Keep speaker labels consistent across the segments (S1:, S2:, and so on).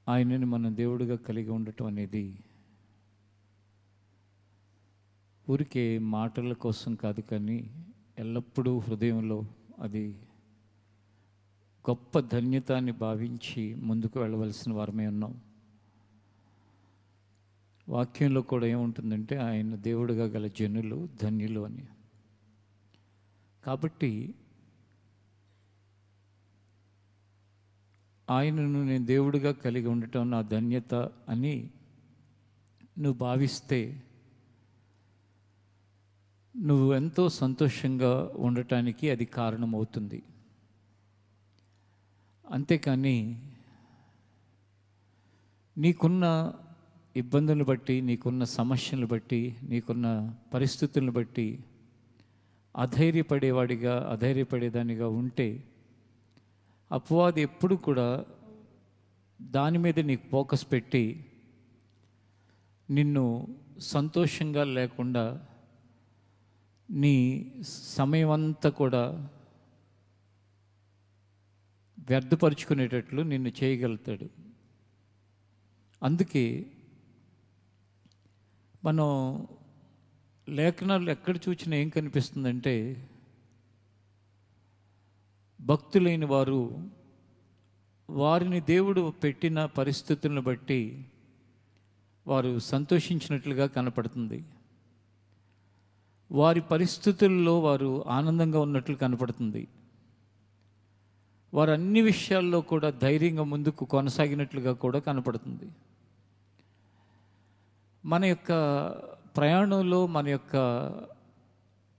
S1: ఆయనని మన దేవుడిగా కలిగి ఉండటం అనేది ఊరికే మాటల కోసం కాదు, కానీ ఎల్లప్పుడూ హృదయంలో అది గొప్ప ధన్యతాన్ని భావించి ముందుకు వెళ్ళవలసిన వారమే ఉన్నాం. వాక్యంలో కూడా ఏముంటుందంటే ఆయన దేవుడిగా గల జనులు ధన్యులు అని. కాబట్టి ఆయనను నేను దేవుడిగా కలిగి ఉండటం నా ధన్యత అని నువ్వు భావిస్తే నువ్వు ఎంతో సంతోషంగా ఉండటానికి అది కారణమవుతుంది. అంతేకాని నీకున్న ఇబ్బందులను బట్టి, నీకున్న సమస్యలను బట్టి, నీకున్న పరిస్థితులను బట్టి అధైర్యపడేదానిగా ఉంటే అపవాది ఎప్పుడు కూడా దాని మీద నీకు ఫోకస్ పెట్టి నిన్ను సంతోషంగా లేకుండా నీ సమయం అంతా కూడా వ్యర్థపరుచుకునేటట్లు నిన్ను చేయగలుగుతాడు. అందుకే మనం లేఖనాలు ఎక్కడ చూసినా ఏం కనిపిస్తుందంటే, భక్తులైన వారు వారిని దేవుడు పెట్టిన పరిస్థితులను బట్టి వారు సంతోషించినట్లుగా కనపడుతుంది. వారి పరిస్థితుల్లో వారు ఆనందంగా ఉన్నట్లు కనపడుతుంది. వారు అన్ని విషయాల్లో కూడా ధైర్యంగా ముందుకు కొనసాగినట్లుగా కూడా కనపడుతుంది. మన యొక్క ప్రయాణంలో, మన యొక్క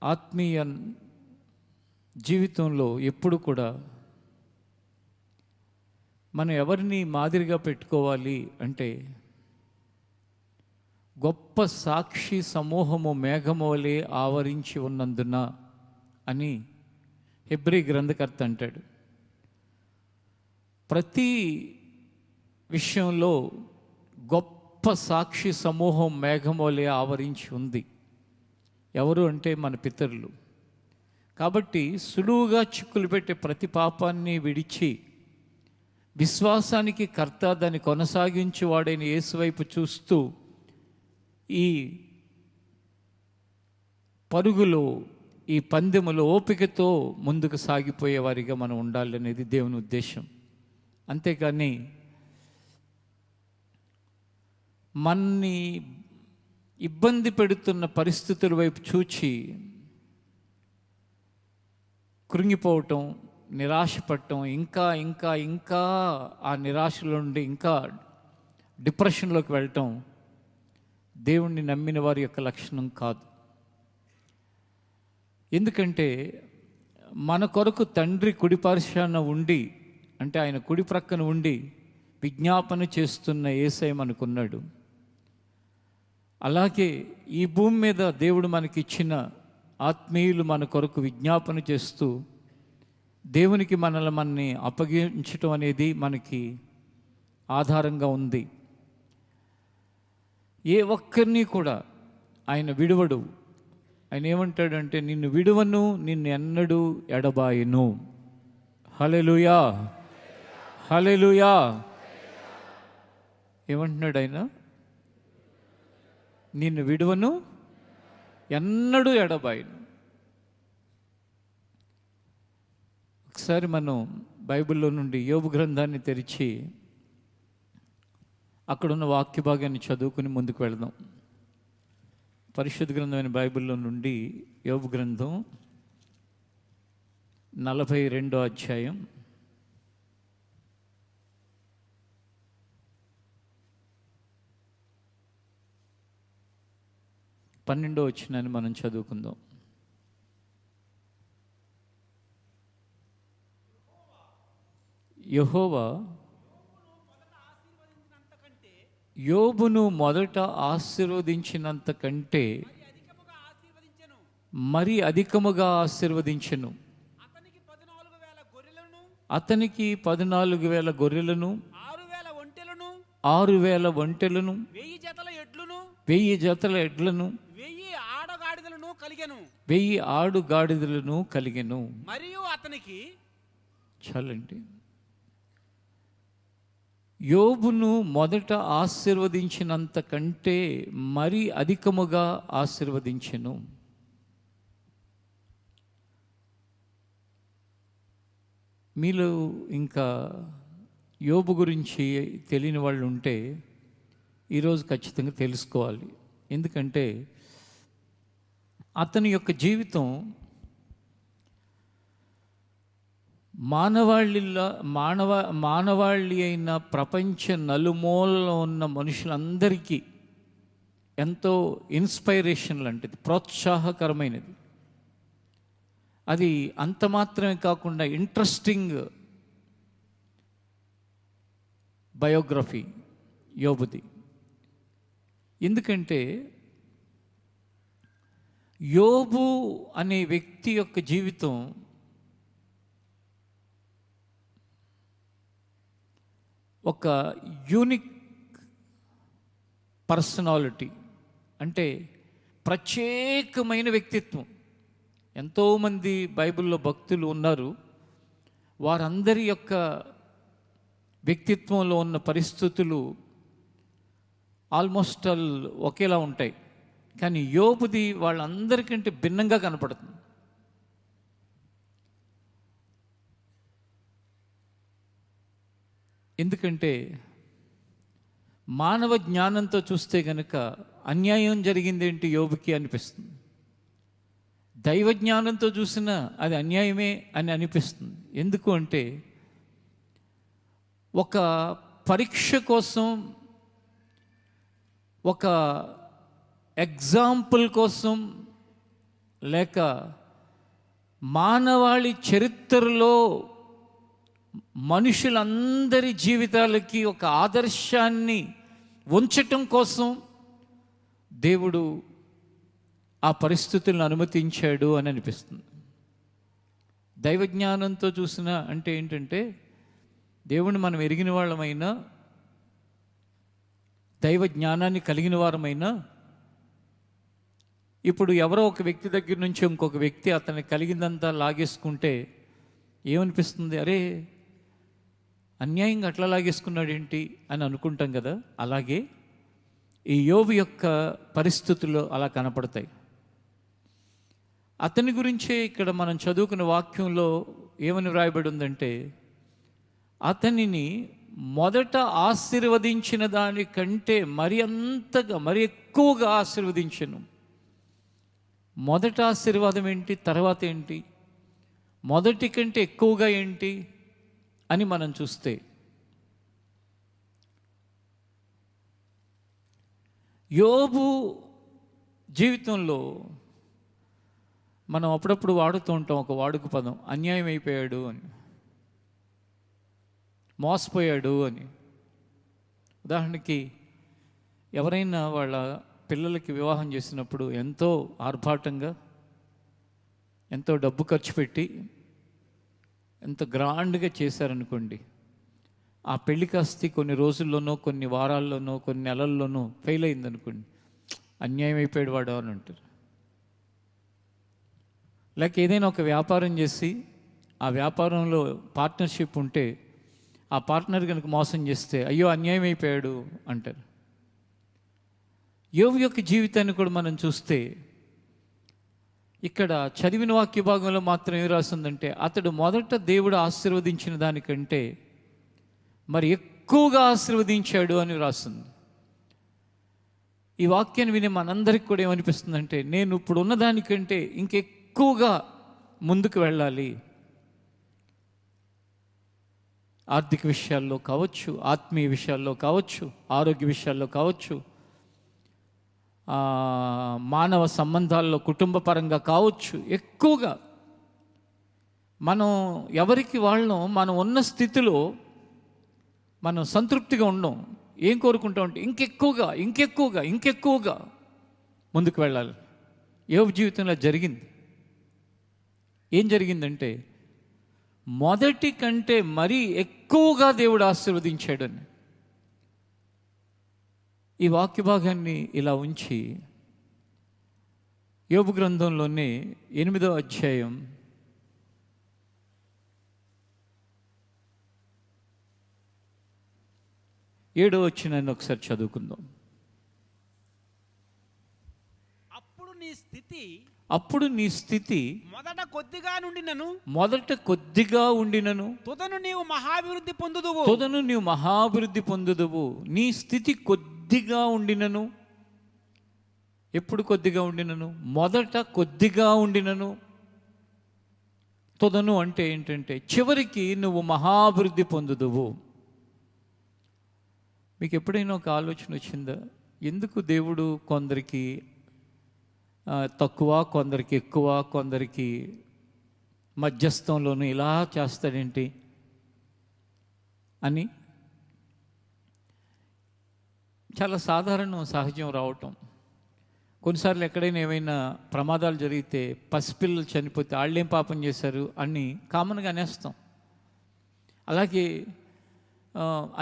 S1: ఆత్మీయ జీవితంలో ఎప్పుడు కూడా మనం ఎవరిని మాదిరిగా పెట్టుకోవాలి అంటే, గొప్ప సాక్షి సమూహము మేఘము వలె ఆవరించి ఉన్నందున అని హెబ్రీ గ్రంథకర్త అంటాడు. ప్రతి విషయంలో గొప్ప సాక్షి సమూహం మేఘము వలె ఆవరించి ఉంది. ఎవరు అంటే మన పితరులు. కాబట్టి సులువుగా చిక్కులు పెట్టే ప్రతి పాపాన్ని విడిచి విశ్వాసానికి కర్త, దాన్ని కొనసాగించేవాడైన యేసు వైపు చూస్తూ ఈ పరుగులో, ఈ పందెములో ఓపికతో ముందుకు సాగిపోయేవారిగా మనం ఉండాలనేది దేవుని ఉద్దేశం. అంతేకాని మన్ని ఇబ్బంది పెడుతున్న పరిస్థితుల వైపు చూచి కృంగిపోవటం, నిరాశపడటం, ఇంకా ఇంకా ఇంకా ఆ నిరాశలో నుండి ఇంకా డిప్రెషన్లోకి వెళ్ళటం దేవుణ్ణి నమ్మిన వారి యొక్క లక్షణం కాదు. ఎందుకంటే మన కొరకు తండ్రి కుడిపార్శ్వాన ఉండి, అంటే ఆయన కుడి ప్రక్కన ఉండి విజ్ఞాపన చేస్తున్న యేసయ్య మనకున్నాడు. అలాగే ఈ భూమి మీద దేవుడు మనకిచ్చిన ఆత్మీయులు మన కొరకు విజ్ఞాపన చేస్తూ దేవునికి మనల్ని అప్పగించటం అనేది మనకి ఆధారంగా ఉంది. ఏ ఒక్కరిని కూడా ఆయన విడువడు. ఆయన ఏమంటాడంటే, నిన్ను విడువను, నిన్ను ఎన్నడూ ఎడబాయను. హల్లెలూయా, హల్లెలూయా. ఏమంటున్నాడు ఆయన? నిన్ను విడువను, ఎన్నడూ ఎడబాయను. ఒకసారి మనం బైబిల్లో నుండి యోబు గ్రంథాన్ని తెరిచి అక్కడున్న వాక్య భాగాన్ని చదువుకుని ముందుకు వెళదాం. పరిశుద్ధ గ్రంథమైన బైబిల్లో నుండి యోబు గ్రంథం 42వ అధ్యాయం 12వ వచనాన్ని మనం చదువుకుందాం. యెహోవా యోబును మొదట ఆశీర్వదించినంత కంటే మరి అధికముగా ఆశీర్వదించెను. అతనికి 14,000 గొర్రెలను, 6,000 ఒంటెలను, 1,000 జతల ఎడ్లను, 1,000 ఆడుగాడిదలను కలిగెను. మరియు అతనికి చాలండి. యోబును మొదట ఆశీర్వదించినంత కంటే మరి అధికముగా ఆశీర్వదించెను. మీలో ఇంకా యోబు గురించి తెలియని వాళ్ళు ఉంటే ఈరోజు ఖచ్చితంగా తెలుసుకోవాలి. ఎందుకంటే అతని యొక్క జీవితం మానవాళి అయిన ప్రపంచ నలుమూలలో ఉన్న మనుషులందరికీ ఎంతో ఇన్స్పైరేషన్ లాంటిది, ప్రోత్సాహకరమైనది. అది అంత మాత్రమే కాకుండా ఇంట్రెస్టింగ్ బయోగ్రఫీ యోబుది. ఎందుకంటే యోబు అనే వ్యక్తి యొక్క జీవితం ఒక యూనిక్ పర్సనాలిటీ, అంటే ప్రత్యేకమైన వ్యక్తిత్వం. ఎంతోమంది బైబిల్లో భక్తులు ఉన్నారు, వారందరి యొక్క వ్యక్తిత్వంలో ఉన్న పరిస్థితులు ఆల్మోస్ట్ ఆల్ ఒకేలా ఉంటాయి. కానీ యోబుది వాళ్ళందరికంటే భిన్నంగా కనపడుతుంది. ఎందుకంటే మానవ జ్ఞానంతో చూస్తే కనుక అన్యాయం జరిగిందేంటి యోబుకి అనిపిస్తుంది. దైవ జ్ఞానంతో చూసినా అది అన్యాయమే అని అనిపిస్తుంది. ఎందుకు అంటే ఒక పరీక్ష కోసం, ఒక ఎగ్జాంపుల్ కోసం, లేక మానవాళి చరిత్రలో మనుషులందరి జీవితాలకి ఒక ఆదర్శాన్ని ఉంచటం కోసం దేవుడు ఆ పరిస్థితులను అనుమతించాడు అని అనిపిస్తుంది. దైవజ్ఞానంతో చూసిన అంటే ఏంటంటే దేవుని మనం ఎరిగిన వాళ్ళమైనా, దైవ జ్ఞానాన్ని కలిగిన వారమైనా, ఇప్పుడు ఎవరో ఒక వ్యక్తి దగ్గర నుంచి ఇంకొక వ్యక్తి అతన్ని కలిగిందంతా లాగేసుకుంటే ఏమనిపిస్తుంది? అరే, అన్యాయంగా అట్లా లాగేసుకున్నాడు ఏంటి అని అనుకుంటాం కదా. అలాగే ఈ యోబు యొక్క పరిస్థితుల్లో అలా కనపడతాయి. అతని గురించే ఇక్కడ మనం చదువుకున్న వాక్యంలో ఏమని వ్రాయబడి ఉందంటే, అతనిని మొదట ఆశీర్వదించిన దానికంటే మరి ఎక్కువగా ఆశీర్వదించను. మొదట ఆశీర్వాదం ఏంటి, తర్వాత ఏంటి, మొదటి కంటే ఎక్కువగా ఏంటి అని మనం చూస్తే, యోబు జీవితంలో మనం అప్పుడప్పుడు వాడుతూ ఉంటాం ఒక వాడుక పదం, అన్యాయం అయిపోయాడు అని, మోసపోయాడు అని. ఉదాహరణకి ఎవరైనా వాళ్ళ పిల్లలకి వివాహం చేసినప్పుడు ఎంతో ఆర్భాటంగా, ఎంతో డబ్బు ఖర్చు పెట్టి, ఎంతో గ్రాండ్గా చేశారనుకోండి, ఆ పెళ్లి కాస్త కొన్ని రోజుల్లోనో, కొన్ని వారాల్లోనో, కొన్ని నెలల్లోనో ఫెయిల్ అయిందనుకోండి, అన్యాయం అయిపోయాడు వాడు అని అంటారు. లేక ఏదైనా ఒక వ్యాపారం చేసి ఆ వ్యాపారంలో పార్ట్నర్షిప్ ఉంటే ఆ పార్ట్నర్ కనుక మోసం చేస్తే అయ్యో అన్యాయం అయిపోయాడు అంటారు. యోబు యొక్క జీవితాన్ని కూడా మనం చూస్తే ఇక్కడ చదివిన వాక్య భాగంలో మాత్రం ఏం రాస్తుందంటే, అతడు మొదట దేవుడు ఆశీర్వదించిన దానికంటే మరి ఎక్కువగా ఆశీర్వదించాడు అని రాస్తుంది. ఈ వాక్యాన్ని విని మనందరికి కూడా ఏమనిపిస్తుందంటే, నేను ఇప్పుడు ఉన్నదానికంటే ఇంకెక్కువగా ముందుకు వెళ్ళాలి. ఆర్థిక విషయాల్లో కావచ్చు, ఆత్మీయ విషయాల్లో కావచ్చు, ఆరోగ్య విషయాల్లో కావచ్చు, మానవ సంబంధాల్లో కుటుంబ పరంగా కావచ్చు, ఎక్కువగా మనం ఎవరికి వాళ్ళం మనం ఉన్న స్థితిలో మనం సంతృప్తిగా ఉండం. ఏం కోరుకుంటాం అంటే ఇంకెక్కువగా ఇంకెక్కువగా ఇంకెక్కువగా ముందుకు వెళ్ళాలి. యోబు జీవితంలో జరిగింది. ఏం జరిగిందంటే, మొదటి కంటే మరీ ఎక్కువగా దేవుడు ఆశీర్వదించాడని. ఈ వాక్య భాగాన్ని ఇలా ఉంచి యోబు గ్రంథంలోనే 8వ అధ్యాయం 5 7వ వచనాన్ని ఒకసారి చదువుకుందాం. అప్పుడు నీ స్థితి
S2: మొదట
S1: కొద్దిగా ఉండినను
S2: తుదను నీవు
S1: మహాభివృద్ధి పొందుదువు. నీ స్థితి కొద్దిగా ఉండినను. ఎప్పుడు కొద్దిగా ఉండినను? మొదట కొద్దిగా ఉండినను. తుదను అంటే ఏంటంటే చివరికి నువ్వు మహాభివృద్ధి పొందుదువు. మీకు ఎప్పుడైనా ఒక ఆలోచన వచ్చిందా? ఎందుకు దేవుడు కొందరికి తక్కువ, కొందరికి ఎక్కువ, కొందరికి మధ్యస్థంలోనూ ఇలా చేస్తాడేంటి అని? చాలా సాధారణం, సహజం రావటం. కొన్నిసార్లు ఎక్కడైనా ఏమైనా ప్రమాదాలు జరిగితే, పసిపిల్లలు చనిపోతే వాళ్ళేం పాపం చేశారు అని కామన్గా అనేస్తాం. అలాగే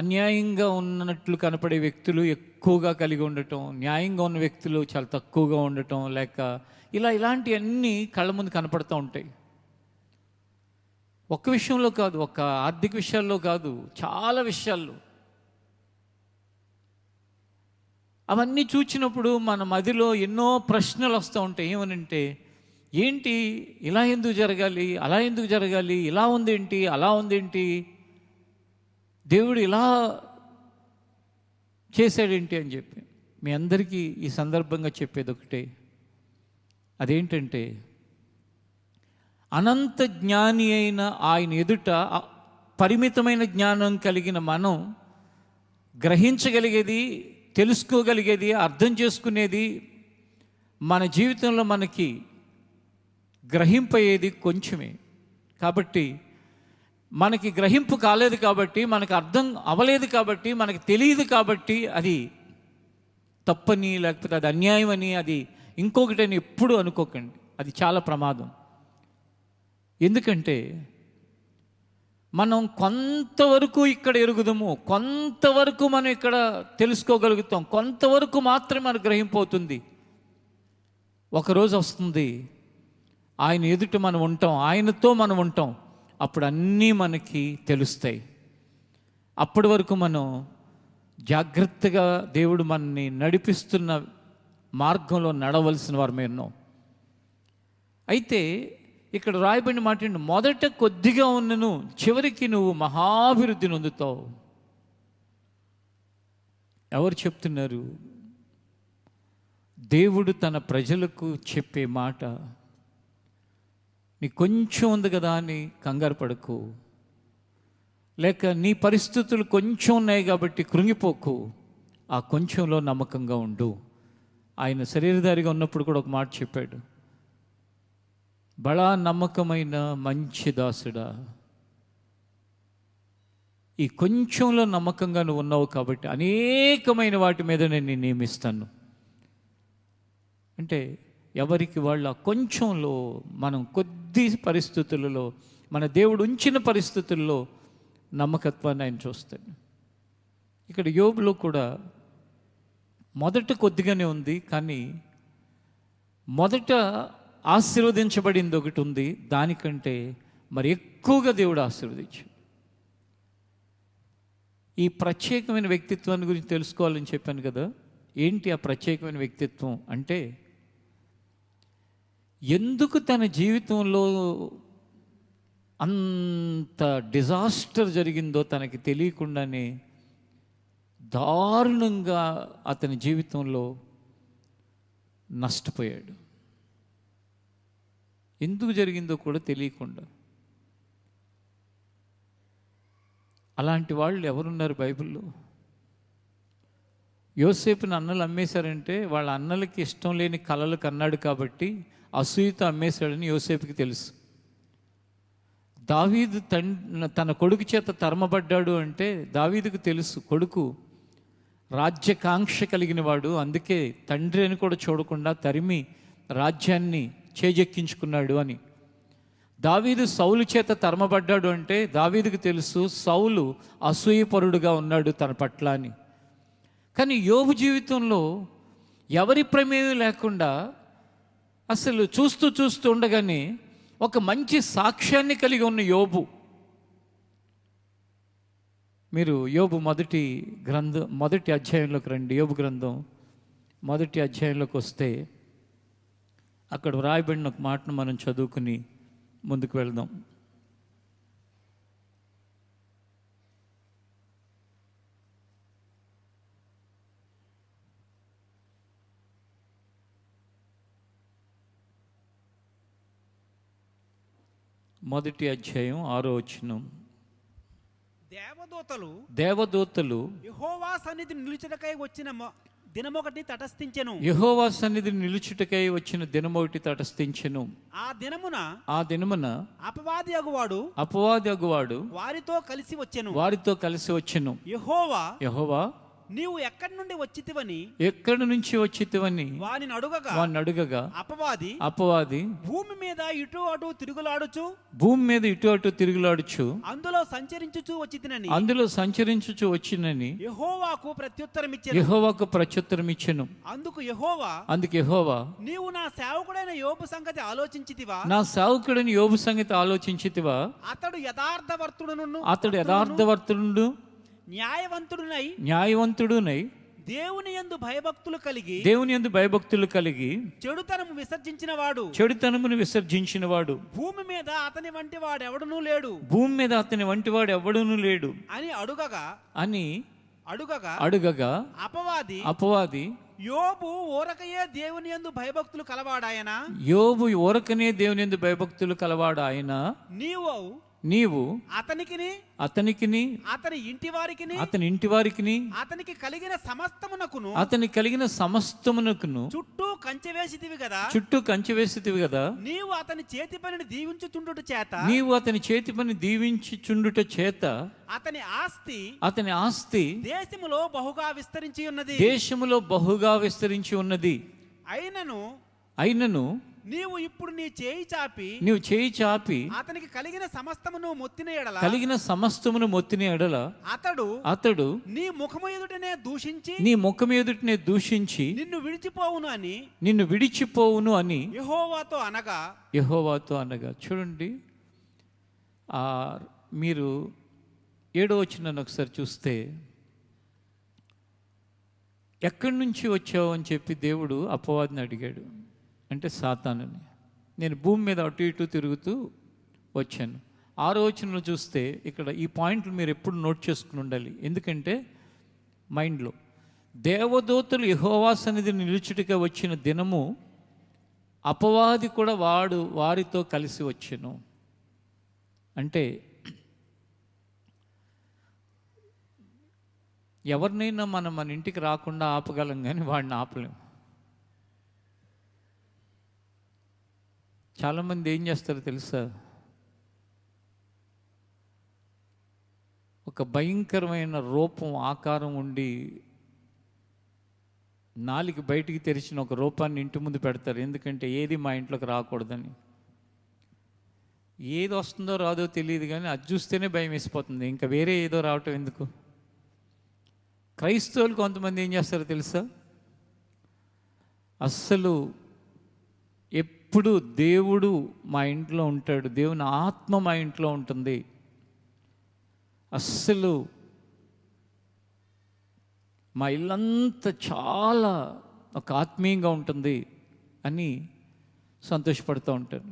S1: అన్యాయంగా ఉన్నట్లు కనపడే వ్యక్తులు ఎక్కువగా కలిగి ఉండటం, న్యాయంగా ఉన్న వ్యక్తులు చాలా తక్కువగా ఉండటం, లేక ఇలాంటివన్నీ కళ్ళ ముందు కనపడుతూ ఉంటాయి. ఒక్క విషయంలో కాదు, ఒక్క ఆర్థిక విషయాల్లో కాదు, చాలా విషయాల్లో. అవన్నీ చూచినప్పుడు మన మదిలో ఎన్నో ప్రశ్నలు వస్తూ ఉంటాయి. ఏమనంటే, ఏంటి ఇలా ఎందుకు జరగాలి, అలా ఎందుకు జరగాలి, ఇలా ఉందేంటి, అలా ఉందేంటి, దేవుడు ఇలా చేశాడేంటి అని చెప్పి. మీ అందరికీ ఈ సందర్భంగా చెప్పేది ఒకటే, అదేంటంటే అనంత జ్ఞాని అయిన ఆయన ఎదుట పరిమితమైన జ్ఞానం కలిగిన మనం గ్రహించగలిగేది, తెలుసుకోగలిగేది, అర్థం చేసుకునేది, మన జీవితంలో మనకి గ్రహింపయ్యేది కొంచెమే. కాబట్టి మనకి గ్రహింపు కాలేదు కాబట్టి, మనకు అర్థం అవ్వలేదు కాబట్టి, మనకు తెలియదు కాబట్టి అది తప్పని, లేకపోతే అది అన్యాయం అని, అది ఇంకొకటని ఎప్పుడు అనుకోకండి. అది చాలా ప్రమాదం. ఎందుకంటే మనం కొంతవరకు ఇక్కడ ఎరుగుదాము, కొంతవరకు మనం ఇక్కడ తెలుసుకోగలుగుతాం, కొంతవరకు మాత్రమే మనకు గ్రహింపోతుంది. ఒకరోజు వస్తుంది, ఆయన ఎదుట మనం ఉంటాం, ఆయనతో మనం ఉంటాం, అప్పుడు అన్నీ మనకి తెలుస్తాయి. అప్పటి వరకు మనం జాగ్రత్తగా దేవుడు మనని నడిపిస్తున్న మార్గంలో నడవలసిన వారమే ఉన్నాం. అయితే ఇక్కడ రాయబడిన మాట ఏంటి? మొదట కొద్దిగా ఉన్నను, చివరికి నువ్వు మహాభివృద్ధిని పొందుతావు. ఎవరు చెప్తున్నారు? దేవుడు తన ప్రజలకు చెప్పే మాట. నీ కొంచెం ఉంది కదా అని కంగారు పడకు, లేక నీ పరిస్థితులు కొంచెం ఉన్నాయి కాబట్టి కృంగిపోకు. ఆ కొంచెంలో నమ్మకంగా ఉండు. ఆయన శరీరధారిగా ఉన్నప్పుడు కూడా ఒక మాట చెప్పాడు, బడా నమ్మకమైన మంచి దాసుడా, ఈ కొంచెంలో నమ్మకంగా నువ్వు ఉన్నావు కాబట్టి అనేకమైన వాటి మీద నేను నియమిస్తాను. అంటే ఎవరికి వాళ్ళ కొంచెంలో, మనం కొద్ది పరిస్థితులలో, మన దేవుడు ఉంచిన పరిస్థితుల్లో నమ్మకత్వాన్ని ఆయన చూస్తాడు. ఇక్కడ యోబులో కూడా మొదట కొద్దిగానే ఉంది, కానీ మొదట ఆశీర్వదించబడింది ఒకటి ఉంది, దానికంటే మరి ఎక్కువగా దేవుడు ఆశీర్వదించాడు. ఈ ప్రత్యేకమైన వ్యక్తిత్వాన్ని గురించి తెలుసుకోవాలని చెప్పాను కదా. ఏంటి ఆ ప్రత్యేకమైన వ్యక్తిత్వం అంటే, ఎందుకు తన జీవితంలో అంత డిజాస్టర్ జరిగిందో తనకి తెలియకుండానే దారుణంగా అతని జీవితంలో నష్టపోయాడు. ఎందుకు జరిగిందో కూడా తెలియకుండా. అలాంటి వాళ్ళు ఎవరున్నారు బైబిల్లో? యోసేపుని అన్నలు అమ్మేశారంటే వాళ్ళ అన్నలకి ఇష్టం లేని కలలు కన్నాడు కాబట్టి అసూయతో అమ్మేశాడని యోసేపుకి తెలుసు. దావీదు తన కొడుకు చేత తరమబడ్డాడు అంటే దావీదుకు తెలుసు, కొడుకు రాజ్యకాంక్ష కలిగిన వాడు, అందుకే తండ్రి అని కూడా చూడకుండా తరిమి రాజ్యాన్ని చేజెక్కించుకున్నాడు అని. దావీదు సౌలు చేత తరమబడ్డాడు అంటే దావీదుకు తెలుసు, సౌలు అసూయపరుడుగా ఉన్నాడు తన పట్ల అని. కానీ యోబు జీవితంలో ఎవరి ప్రమేయం లేకుండా అసలు చూస్తూ ఉండగానే ఒక మంచి సాక్ష్యాన్ని కలిగి ఉన్న యోబు, మీరు యోబు మొదటి అధ్యాయంలోకి రండి. యోబు గ్రంథం మొదటి అధ్యాయంలోకి వస్తే అక్కడ వ్రాయబడిన ఒక మాటను మనం చదువుకుని ముందుకు వెళ్దాం. మొదటి అధ్యాయం 6వ వచనం. దేవదూతలు
S2: యెహోవా సన్నిధి నిలుచుటకై వచ్చిన దినమొకటి తటస్థించెను.
S1: యెహోవా సన్నిధి నిలుచుటకై వచ్చిన దినమొకటి తటస్థించెను. ఆ దినమున
S2: అపవాది అగువాడు వారితో కలిసి వచ్చెను. యెహోవా నీవు ఎక్కడి నుంచి వచ్చితివని వానిని అడుగగా అపవాది భూమి మీద ఇటు అటు తిరుగులాడుచు అందులో సంచరించుచు వచ్చినని యెహోవాకు ప్రత్యుత్తరం ఇచ్చెను. అందుకు యెహోవా నీవు నా సేవకుడైన యోబు సంగతి ఆలోచించితివా? అతడు యథార్థవర్తుడు న్యాయవంతుడునై దేవుని యందు భయభక్తులు కలిగి చెడుతనమును విసర్జించిన వాడు భూమి మీద అతని వంటి వాడు ఎవడునూ లేడు అని అడుగగా అపవాది యోబు ఊరకనే దేవుని యందు భయభక్తులు కలవాడాయన నీవు అతనికిని అతని ఇంటి వారికిని అతనికి కలిగిన సమస్తమునకును చుట్టూ కంచె వేసితివి కదా. నీవు అతని చేతి పనిని దీవించుచుండుట చేత అతని ఆస్తి దేశములో బహుగా విస్తరించి ఉన్నది. అయినను నీవు ఇప్పుడు నీ చేయి చాపి అతనికి కలిగిన సమస్తమును మొత్తిన ఎడల అతడు నీ ముఖము ఎదుటనే దూషించి నిన్ను విడిచిపోవును అని యెహోవాతో అనగా. చూడండి, మీరు 7వ వచనాన్ని ఒకసారి చూస్తే, ఎక్కడి నుంచి వచ్చావు అని చెప్పి దేవుడు అపవాదిని అడిగాడు. అంటే సాతానుని. నేను భూమి మీద అటు ఇటు తిరుగుతూ వచ్చాను. 6వ వచనంలో చూస్తే ఇక్కడ ఈ పాయింట్లు మీరు ఎప్పుడు నోట్ చేసుకుని ఉండాలి. ఎందుకంటే మైండ్లో దేవదూతలు యెహోవా సన్నిధి నిలుచుటగా వచ్చిన దినము అపవాది కూడా వారితో కలిసి వచ్చెను. అంటే ఎవరినైనా మనం మన ఇంటికి రాకుండా ఆపగలం, కానీ వాడిని ఆపలేం. చాలామంది ఏం చేస్తారో తెలుసా? ఒక భయంకరమైన రూపం, ఆకారం ఉండి నాలుగు బయటికి తెరిచిన ఒక రూపాన్ని ఇంటి ముందు పెడతారు. ఎందుకంటే ఏది మా ఇంట్లోకి రాకూడదని. ఏది వస్తుందో రాదో తెలియదు, కానీ అది చూస్తేనే భయం వేసిపోతుంది. ఇంకా వేరే ఏదో రావటం ఎందుకు? క్రైస్తవులు కొంతమంది ఏం చేస్తారో తెలుసా? అస్సలు ఎప్పుడు దేవుడు మా ఇంట్లో ఉంటాడు, దేవుని ఆత్మ మా ఇంట్లో ఉంటుంది, అస్సలు మా ఇల్లంతా చాలా ఒక ఆత్మీయంగా ఉంటుంది అని సంతోషపడుతూ ఉంటారు.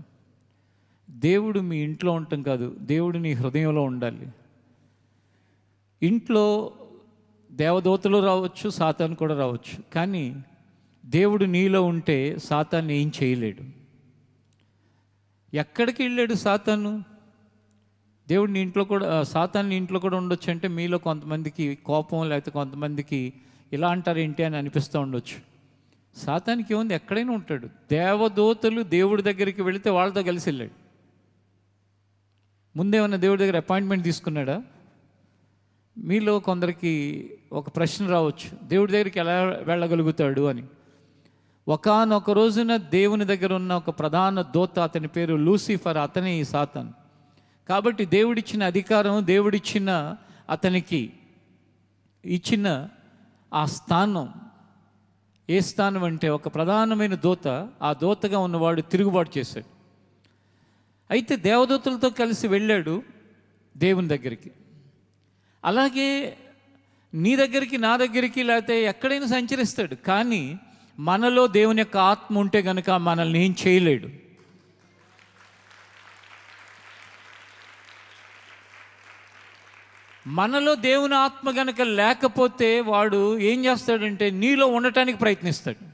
S2: దేవుడు మీ ఇంట్లో ఉండటం కాదు, దేవుడు నీ హృదయంలో ఉండాలి. ఇంట్లో దేవదూతలు రావచ్చు, సాతాను కూడా రావచ్చు, కానీ దేవుడు నీలో ఉంటే సాతాను ఏం చేయలేడు. ఎక్కడికి వెళ్ళాడు సాతాను? దేవుడు నీ ఇంట్లో కూడా, సాతాను నీ ఇంట్లో కూడా ఉండొచ్చు. అంటే మీలో కొంతమందికి కోపం, లేకపోతే కొంతమందికి ఇలా అంటారు ఏంటి అని అనిపిస్తూ ఉండొచ్చు. సాతానికి ఏముంది? ఎక్కడైనా ఉంటాడు. దేవదూతలు దేవుడి దగ్గరికి వెళితే వాళ్ళతో కలిసి వెళ్ళాడు. ముందేమన్నా దేవుడి దగ్గర అపాయింట్మెంట్ తీసుకున్నాడా? మీలో కొందరికి ఒక ప్రశ్న రావచ్చు, దేవుడి దగ్గరికి ఎలా వెళ్ళగలుగుతాడు అని. ఒకానొక రోజున దేవుని దగ్గర ఉన్న ఒక ప్రధాన దూత, అతని పేరు లూసిఫర్, అతనే ఈ సాతాను. కాబట్టి దేవుడిచ్చిన అధికారం, దేవుడిచ్చిన అతనికి ఇచ్చిన ఆ స్థానం, ఏ స్థానం అంటే ఒక ప్రధానమైన దూత, ఆ దూతగా ఉన్నవాడు తిరుగుబాటు చేశాడు. అయితే దేవదూతలతో కలిసి వెళ్ళాడు దేవుని దగ్గరికి. అలాగే నీ దగ్గరికి, నా దగ్గరికి, లేకపోతే ఎక్కడైనా సంచరిస్తాడు. కానీ మనలో దేవుని యొక్క ఆత్మ ఉంటే కనుక మనల్ని ఏం చేయలేడు. మనలో దేవుని ఆత్మ గనక లేకపోతే వాడు ఏం చేస్తాడంటే నీలో ఉండటానికి ప్రయత్నిస్తాడు.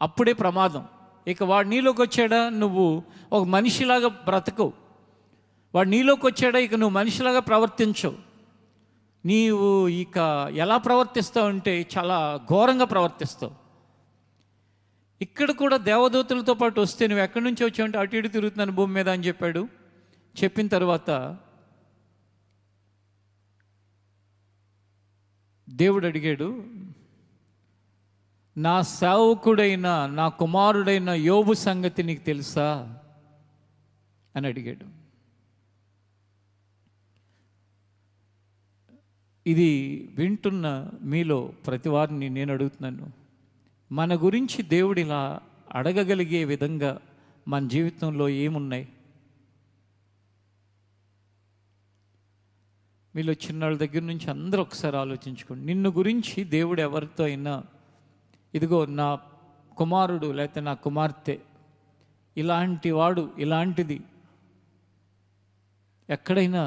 S2: అప్పుడే ప్రమాదం. ఇక వాడు నీలోకి వచ్చాడా, నువ్వు ఒక మనిషిలాగా బ్రతకవు. వాడు నీలోకి వచ్చాడా, ఇక నువ్వు మనిషిలాగా ప్రవర్తించవు. నీవు ఇక ఎలా ప్రవర్తిస్తావు అంటే చాలా ఘోరంగా ప్రవర్తిస్తావు. ఇక్కడ కూడా దేవదూతలతో పాటు వస్తే నువ్వు ఎక్కడి నుంచి వచ్చావు అంటే అటు ఇటు తిరుగుతున్నాను భూమి మీద అని చెప్పాడు. చెప్పిన తర్వాత దేవుడు అడిగాడు, నా సేవకుడైన నా కుమారుడైన యోబు సంగతి నీకు తెలుసా అని అడిగాడు. ఇది వింటున్న మీలో ప్రతి వారిని నేను అడుగుతున్నాను, మన గురించి దేవుడు ఇలా అడగగలిగే విధంగా మన జీవితంలో ఏమున్నాయి? మీలో చిన్నాళ్ళ దగ్గర నుంచి అందరూ ఒకసారి ఆలోచించుకోండి. నిన్ను గురించి దేవుడు ఎవరితో అయినా, ఇదిగో నా కుమారుడు లేకపోతే నా కుమార్తె ఇలాంటి వాడు, ఇలాంటిది ఎక్కడైనా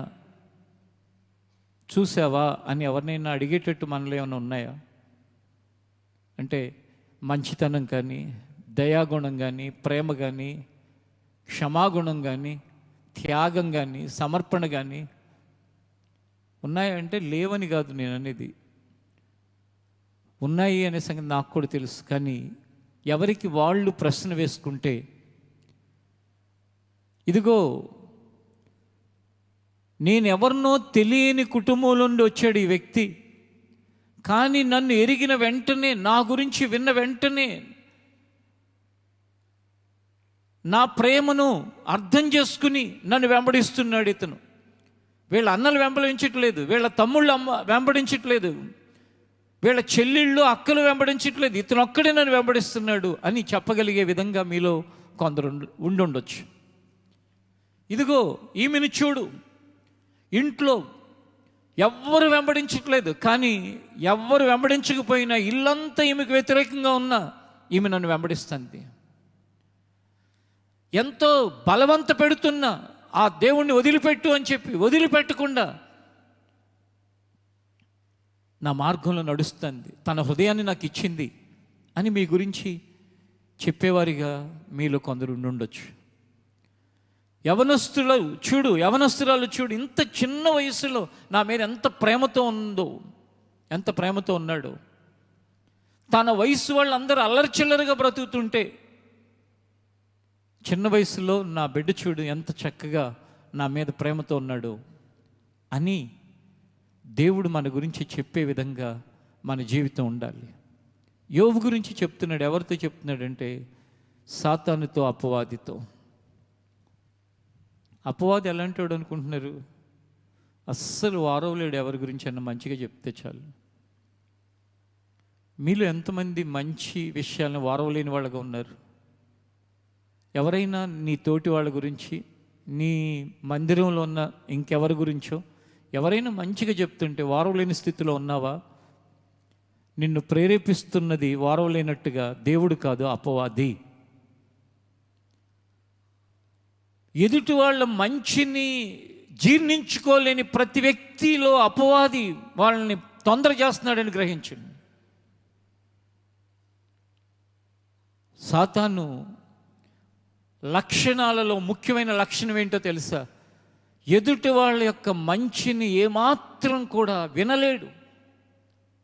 S2: చూసావా అని ఎవరినైనా అడిగేటట్టు మనలో ఏమైనా ఉన్నాయా? అంటే మంచితనం కానీ, దయాగుణం కానీ, ప్రేమ కానీ, క్షమాగుణం కానీ, త్యాగం కానీ, సమర్పణ కానీ ఉన్నాయంటే లేవని కాదు నేను అనేది, ఉన్నాయి అనే సంగతి నాకు కూడా తెలుసు. కానీ ఎవరికి వాళ్ళు ప్రశ్న వేసుకుంటే, ఇదిగో నేను ఎవరినో తెలియని కుటుంబంలో నుండి వచ్చాడు ఈ వ్యక్తి, కానీ నన్ను ఎరిగిన వెంటనే, నా గురించి విన్న వెంటనే నా ప్రేమను అర్థం చేసుకుని నన్ను వెంబడిస్తున్నాడు ఇతను. వీళ్ళ అన్నలు వెంబడించట్లేదు, వీళ్ళ తమ్ముళ్ళు వెంబడించట్లేదు, వీళ్ళ చెల్లెళ్ళు అక్కలు వెంబడించట్లేదు, ఇతను ఒక్కడే నన్ను వెంబడిస్తున్నాడు అని చెప్పగలిగే విధంగా మీలో కొందరు ఉండుండొచ్చు. ఇదిగో ఈమెను చూడు, ఇంట్లో ఎవ్వరు వెంబడించట్లేదు, కానీ ఎవ్వరు వెంబడించకపోయినా ఇల్లంతా ఈమెకు వ్యతిరేకంగా ఉన్నా ఈమె నన్ను వెంబడిస్తుంది. ఎంతో బలవంత పెడుతున్నా ఆ దేవుణ్ణి వదిలిపెట్టు అని చెప్పి వదిలిపెట్టకుండా నా మార్గంలో నడుస్తుంది, తన హృదయాన్ని నాకు ఇచ్చింది అని మీ గురించి చెప్పేవారిగా మీలో కొందరు ఉండొచ్చు. యవనస్తురాలు చూడు, ఇంత చిన్న వయసులో నా మీద ఎంత ప్రేమతో ఉందో, ఎంత ప్రేమతో ఉన్నాడో. తన వయసు వాళ్ళందరూ అల్లరిచిల్లరగా బ్రతుకుతుంటే చిన్న వయసులో నా బిడ్డ చూడు ఎంత చక్కగా నా మీద ప్రేమతో ఉన్నాడు అని దేవుడు మన గురించి చెప్పే విధంగా మన జీవితం ఉండాలి. యోబు గురించి చెప్తున్నాడు. ఎవరితో చెప్తున్నాడంటే సాతానుతో, అపవాదితో. అపవాది ఎలాంటివాడు అనుకుంటున్నారు? అస్సలు వారవలేడు. ఎవరి గురించి అన్న మంచిగా చెప్తే చాలు. మీలో ఎంతమంది మంచి విషయాలను వారవలేని వాళ్ళగా ఉన్నారు? ఎవరైనా నీ తోటి వాళ్ళ గురించి, నీ మందిరంలో ఉన్న ఇంకెవరి గురించో ఎవరైనా మంచిగా చెప్తుంటే వారవలేని స్థితిలో ఉన్నావా? నిన్ను ప్రేరేపిస్తున్నది వారవలేనట్టుగా దేవుడు కాదు, అపవాది. ఎదుటి వాళ్ళ మంచిని జీర్ణించుకోలేని ప్రతి వ్యక్తిలో అపవాది వాళ్ళని తొందర చేస్తున్నాడని గ్రహించండి. సాతాను లక్షణాలలో ముఖ్యమైన లక్షణం ఏంటో తెలుసా? ఎదుటి వాళ్ళ యొక్క మంచిని ఏమాత్రం కూడా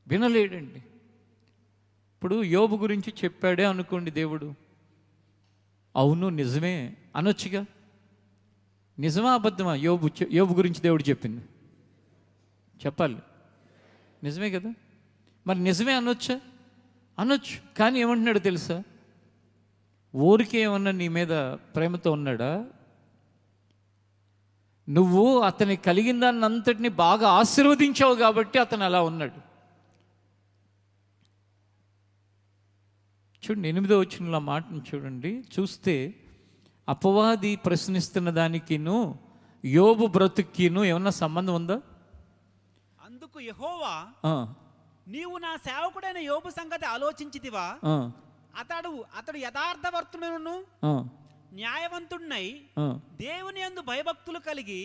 S2: వినలేడండి. ఇప్పుడు యోబు గురించి చెప్పాడే అనుకోండి దేవుడు, అవును నిజమే అనొచ్చుగా. నిజమా అబద్ధమా? యోబు గురించి దేవుడు చెప్పింది చెప్పాలి, నిజమే కదా. మరి నిజమే అనొచ్చు. కానీ ఏమంటున్నాడు తెలుసా? ఊరికే ఏమన్నా నీ మీద ప్రేమతో ఉన్నాడా? నువ్వు అతని కలిగిన దాన్ని అంతటిని బాగా ఆశీర్వదించావు కాబట్టి అతను అలా ఉన్నాడు. చూడండి 8వ వచనంలో మాటను చూడండి. చూస్తే అపవాది ప్రశ్నిస్తున్న దానికిను యోబు బ్రతుక్కిను ఏమన్నా సంబంధం ఉందా?
S3: అందుకు యెహోవా,
S2: ఆ,
S3: నీవు నా సేవకుడైన యోబు సంగతి ఆలోచించితివా?
S2: ఆ,
S3: అతడు యథార్థవర్తుడును
S2: ఆ,
S3: న్యాయవంతుడినై
S2: ఆ.
S3: దేవుని యందు భయభక్తులు కలిగి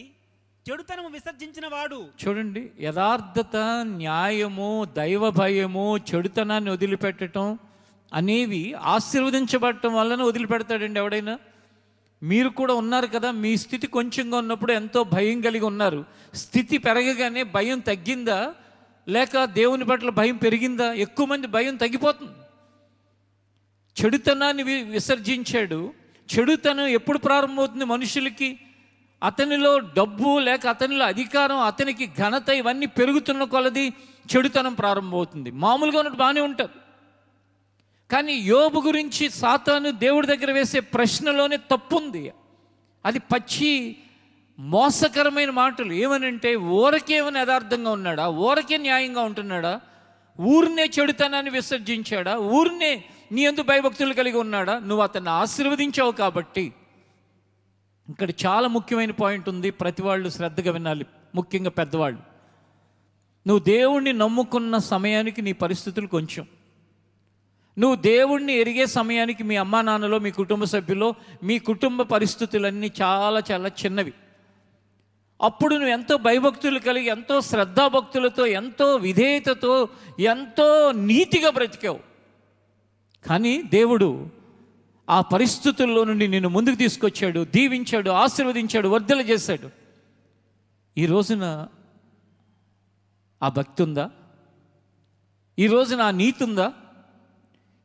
S3: చెడుతనము విసర్జించిన వాడు.
S2: చూడండి, యథార్థత, న్యాయము, దైవ భయము, చెడుతనాన్ని వదిలిపెట్టడం అనేవి ఆశీర్వదించబడటం వలన వదిలిపెడతాడండి ఎవడైనా. మీరు కూడా ఉన్నారు కదా, మీ స్థితి కొంచెంగా ఉన్నప్పుడు ఎంతో భయం కలిగి ఉన్నారు. స్థితి పెరగగానే భయం తగ్గిందా లేక దేవుని పట్ల భయం పెరిగిందా? ఎక్కువ మంది భయం తగ్గిపోతుంది. చెడుతనాన్ని విసర్జించాడు. చెడుతనం ఎప్పుడు ప్రారంభమవుతుంది మనుషులకి? అతనిలో డబ్బు లేక అతనిలో అధికారం, అతనికి ఘనత ఇవన్నీ పెరుగుతున్న కొలది చెడుతనం ప్రారంభమవుతుంది. మామూలుగా ఉన్నట్టు బాగానే ఉంటారు. కానీ యోబు గురించి సాతాను దేవుడి దగ్గర వేసే ప్రశ్నలోనే తప్పుంది. అది పచ్చి మోసకరమైన మాటలు. ఏమనంటే, ఊరకేమైనా యథార్థంగా ఉన్నాడా? ఊరకే న్యాయంగా ఉంటున్నాడా? ఊరినే చెడుతనాన్ని విసర్జించాడా? ఊరినే నీ యందు భయభక్తులు కలిగి ఉన్నాడా? నువ్వు అతన్ని ఆశీర్వదించావు కాబట్టి. ఇక్కడ చాలా ముఖ్యమైన పాయింట్ ఉంది, ప్రతి వాళ్ళు శ్రద్ధగా వినాలి, ముఖ్యంగా పెద్దవాళ్ళు. నువ్వు దేవుణ్ణి నమ్ముకున్న సమయానికి నీ పరిస్థితులు కొంచెం, నువ్వు దేవుణ్ణి ఎరిగే సమయానికి మీ అమ్మా నాన్నలో, మీ కుటుంబ సభ్యులో, మీ కుటుంబ పరిస్థితులన్నీ చాలా చాలా చిన్నవి. అప్పుడు నువ్వు ఎంతో భయభక్తులు కలిగి, ఎంతో శ్రద్ధాభక్తులతో, ఎంతో విధేయతతో, ఎంతో నీతిగా బ్రతికావు. కానీ దేవుడు ఆ పరిస్థితుల్లో నుండి నిన్ను ముందుకు తీసుకొచ్చాడు, దీవించాడు, ఆశీర్వదించాడు, వర్ధల చేశాడు. ఈ రోజున ఆ భక్తి ఉందా? ఈ రోజున ఆ నీతి ఉందా?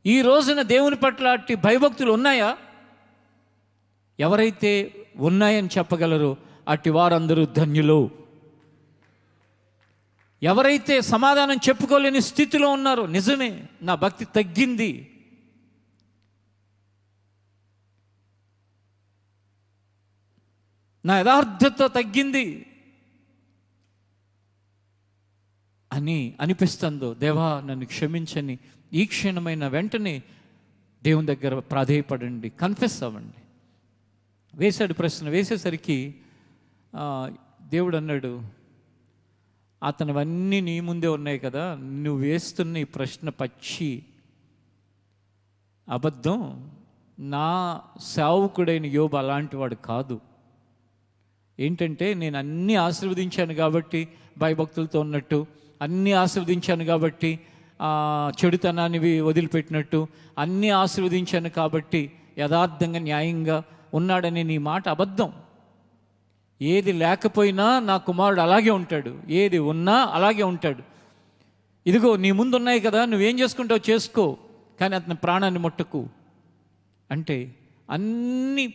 S2: ఈ రోజున దేవుని పట్ల అట్టి భయభక్తులు ఉన్నాయా? ఎవరైతే ఉన్నాయని చెప్పగలరో అట్టి వారందరూ ధన్యులు. ఎవరైతే సమాధానం చెప్పుకోలేని స్థితిలో ఉన్నారో, నిజమే నా భక్తి తగ్గింది, నా యథార్థత తగ్గింది అని అనిపిస్తుందో, దేవా నన్ను క్షమించని ఈ క్షణమైన వెంటనే దేవుని దగ్గర ప్రాధేయపడండి, కన్ఫెస్ అవ్వండి. వేశాడు ప్రశ్న. వేసేసరికి దేవుడు అన్నాడు, అతనివన్నీ నీ ముందే ఉన్నాయి కదా, నువ్వు వేస్తున్న ఈ ప్రశ్న పచ్చి అబద్ధం. నా సేవకుడైన యోబు అలాంటి వాడు కాదు. ఏంటంటే, నేను అన్నీ ఆశీర్వదించాను కాబట్టి భయభక్తులతో ఉన్నట్టు, అన్నీ ఆశీర్వదించాను కాబట్టి చెడుతనాన్ని వదిలిపెట్టినట్టు, అన్నీ ఆశీర్వదించాను కాబట్టి యథార్థంగా న్యాయంగా ఉన్నాడని నీ మాట అబద్ధం. ఏది లేకపోయినా నా కుమారుడు అలాగే ఉంటాడు, ఏది ఉన్నా అలాగే ఉంటాడు. ఇదిగో నీ ముందు ఉన్నాయి కదా, నువ్వేం చేసుకుంటావు చేసుకో, కానీ అతని ప్రాణాన్ని ముట్టకు అంటే, అన్ని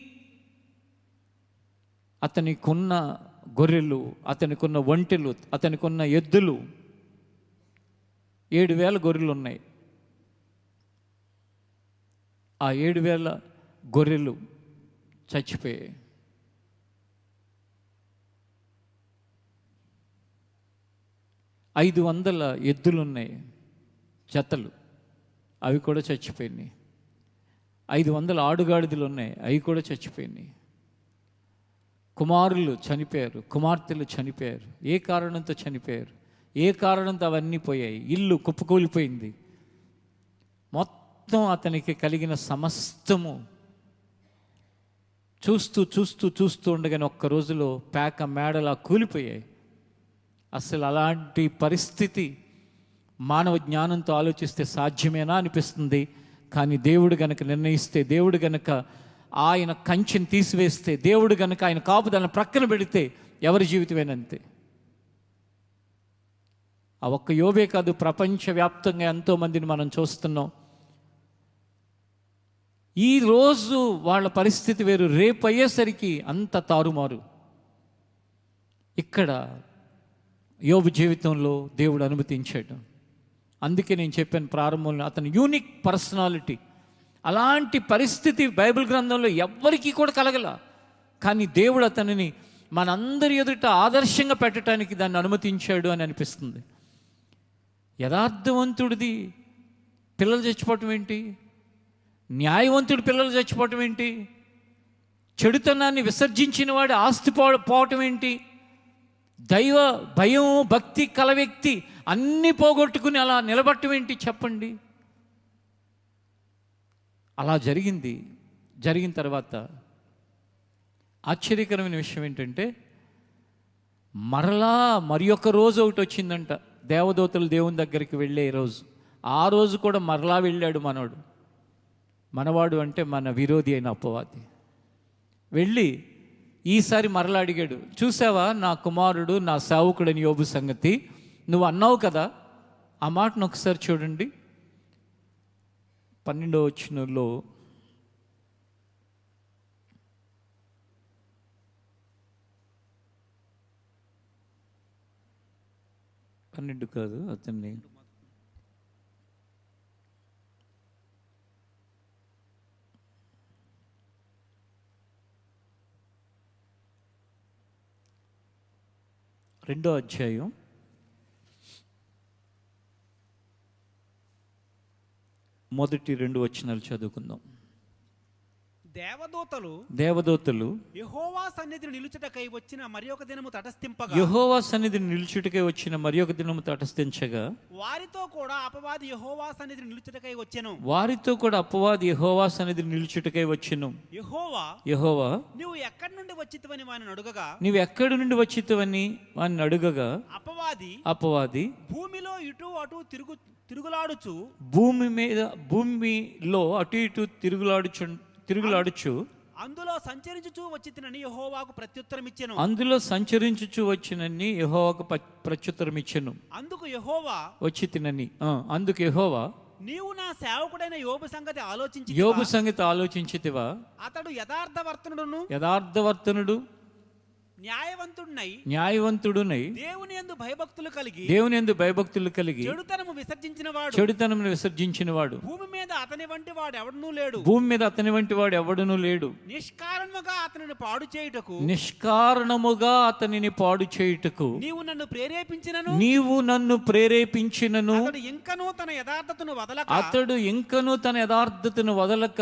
S2: అతనికున్న గొర్రెలు, అతనికున్న ఒంటెలు, అతనికున్న ఎద్దులు, 7,000 గొర్రెలు ఉన్నాయి. ఆ 7,000 గొర్రెలు చచ్చిపోయాయి. 500 ఎద్దులున్నాయి జతలు, అవి కూడా చచ్చిపోయినాయి. 500 ఆడుగాడిదలు ఉన్నాయి, అవి కూడా చచ్చిపోయినాయి. కుమారులు చనిపోయారు, కుమార్తెలు చనిపోయారు. ఏ కారణంతో చనిపోయారు? ఏ కారణంతో అవన్నీ పోయాయి? ఇల్లు కుప్పకూలిపోయింది. మొత్తం అతనికి కలిగిన సమస్తము చూస్తూ చూస్తూ చూస్తూ ఉండగానే ఒక్క రోజులో పేక మేడలా కూలిపోయాయి. అసలు అలాంటి పరిస్థితి మానవ జ్ఞానంతో ఆలోచిస్తే సాధ్యమేనా అనిపిస్తుంది. కానీ దేవుడు గనక నిర్ణయిస్తే, దేవుడు గనక ఆయన కంచెని తీసివేస్తే, దేవుడు గనక ఆయన కాపుదలను ప్రక్కన పెడితే ఎవరి జీవితమేనంతే. ఆ ఒక్క యోబే కాదు, ప్రపంచవ్యాప్తంగా ఎంతోమందిని మనం చూస్తున్నాం. ఈరోజు వాళ్ళ పరిస్థితి వేరు, రేపు అయ్యేసరికి అంత తారుమారు. ఇక్కడ యోబు జీవితంలో దేవుడు అనుమతించాడు. అందుకే నేను చెప్పాను ప్రారంభంలో, అతను యూనిక్ పర్సనాలిటీ. అలాంటి పరిస్థితి బైబిల్ గ్రంథంలో ఎవ్వరికీ కూడా కలగల. కానీ దేవుడు అతనిని మనందరి ఎదుట ఆదర్శంగా పెట్టడానికి దాన్ని అనుమతించాడు అని అనిపిస్తుంది. యథార్థవంతుడిది పిల్లలు చచ్చిపోవటం ఏంటి? న్యాయవంతుడి పిల్లలు చచ్చిపోవటం ఏంటి? చెడుతనాన్ని విసర్జించిన వాడి ఆస్తి పోవటం ఏంటి? దైవ భయం భక్తి కల వ్యక్తి అన్నీ పోగొట్టుకుని అలా నిలబట్టం ఏంటి చెప్పండి? అలా జరిగిన తర్వాత ఆశ్చర్యకరమైన విషయం ఏంటంటే మరలా మరి ఒక రోజు ఒకటి వచ్చిందంట. దేవదూతలు దేవుని దగ్గరికి వెళ్ళే రోజు. ఆ రోజు కూడా మరలా వెళ్ళాడు మనవాడు అంటే మన విరోధి అయిన అపవాది. వెళ్ళి ఈసారి మరలా అడిగాడు, చూసావా నా కుమారుడు నా సేవకుడని యోబు సంగతి, నువ్వు అన్నావు కదా, ఆ మాటను ఒకసారి చూడండి. 12వ వచనంలో, పన్నెండు కాదు అతన్ని రెండో అధ్యాయం మొదటి 2 వచనాలు చదువుకుందాం.
S3: దేవదూతలు యెహోవా సన్నిధిని నిలుచుటకై వచ్చిన మరి ఒక దినము తటస్థించగా వారితో కూడా అపవాది యెహోవా సన్నిధిని నిలుచుటకై యెహోవా సన్నిధిని నిలుచుటకై వచ్చెను. యెహోవా నీవు ఎక్కడి నుండి వచ్చితివని వారిని అడుగగా అపవాది భూమిలో ఇటు అటు తిరుగులాడుచు భూమిలో అటు ఇటు తిరుగులాడుచు అందులో సంచరించుచు వచ్చినని యెహోవాకు ప్రత్యుత్తరం ఇచ్చెను. అందుకు యెహోవా నీవు నా సేవకుడైన యోబు సంగతి ఆలోచించితివా? అతడు యథార్థవర్తనుడు న్యాయవంతుడునై దేవుని యందు భయభక్తులు కలిగి చెడుతనము విసర్జించిన వాడు భూమి మీద అతని వంటి వాడు ఎవడునూ లేడు. నిష్కారణముగా అతనిని పాడు చేయుటకు నీవు నన్ను ప్రేరేపించినను అతడు ఇంకనూ తన యథార్థతను వదలక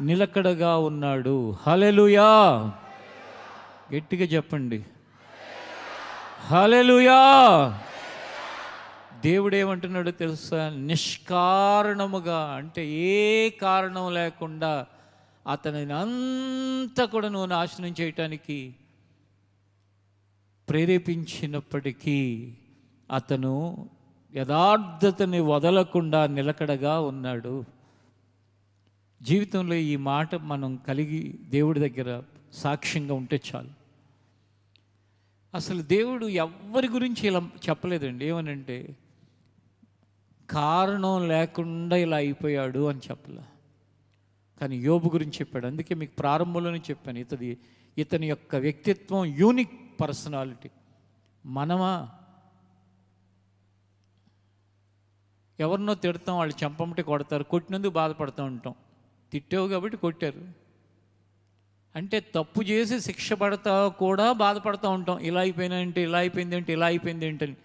S3: నిలకడగా ఉన్నాడు. హల్లెలూయా, గట్టిగా చెప్పండి హల్లెలూయా. దేవుడు ఏమంటున్నాడో తెలుసా? నిష్కారణముగా అంటే ఏ కారణం లేకుండా అతనిని అంతా కూడా నువ్వు నాశనం చేయటానికి ప్రేరేపించినప్పటికీ అతను యథార్థతని వదలకుండా నిలకడగా ఉన్నాడు. జీవితంలో ఈ మాట మనం కలిగి దేవుడి దగ్గర సాక్ష్యంగా ఉంటే చాలు. అసలు దేవుడు ఎవరి గురించి ఇలా చెప్పలేదండి. ఏమనంటే కారణం లేకుండా ఇలా అయిపోయాడు అని చెప్పలే, కానీ యోబు గురించి చెప్పాడు. అందుకే మీకు ప్రారంభంలోనే చెప్పాను, ఇతని యొక్క వ్యక్తిత్వం యూనిక్ పర్సనాలిటీ. మనమా ఎవరినో తిడతాం, వాళ్ళు చెంపంటే కొడతారు, కొట్టినందుకు బాధపడుతూ ఉంటాం. తిట్టావు కాబట్టి కొట్టారు అంటే తప్పు చేసి శిక్ష పడతా కూడా బాధపడుతూ ఉంటాం. ఇలా అయిపోయింది ఏంటని.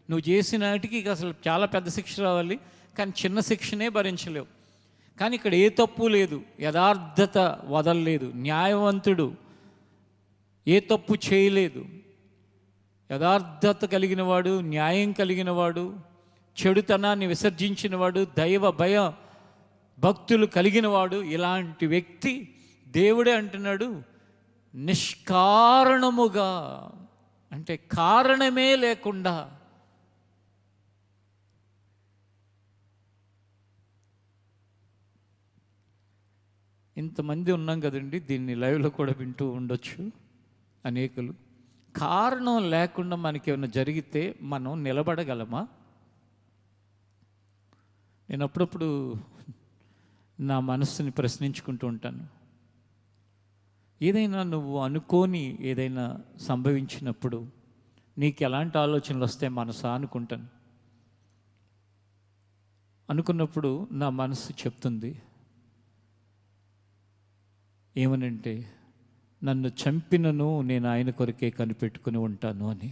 S3: నువ్వు చేసినాటికి అసలు చాలా పెద్ద శిక్ష రావాలి, కానీ చిన్న శిక్షనే భరించలేవు. కానీ ఇక్కడ ఏ తప్పు లేదు, యథార్థత వదలలేదు, న్యాయవంతుడు, ఏ తప్పు చేయలేదు, యథార్థత కలిగిన వాడు, న్యాయం కలిగిన వాడు, చెడుతనాన్ని విసర్జించినవాడు, దైవ భయ భక్తులు కలిగిన వాడు. ఇలాంటి వ్యక్తి దేవుడే అంటున్నాడు నిష్కారణముగా, అంటే కారణమే లేకుండా. ఇంతమంది ఉన్నాం కదండి, దీన్ని లైవ్లో కూడా వింటూ ఉండొచ్చు అనేకులు. కారణం లేకుండా మనకి ఏమైనా జరిగితే మనం నిలబడగలమా? నేను అప్పుడప్పుడు నా మనస్సుని ప్రశ్నించుకుంటూ ఉంటాను. ఏదైనా నువ్వు అనుకోని ఏదైనా సంభవించినప్పుడు నీకు ఎలాంటి ఆలోచనలు వస్తాయి మనసా అనుకుంటాను. అనుకున్నప్పుడు నా మనసు చెప్తుంది ఏమనంటే, నన్ను చంపినను నేను ఆయన కొరకే కనిపెట్టుకుని ఉంటాను అని.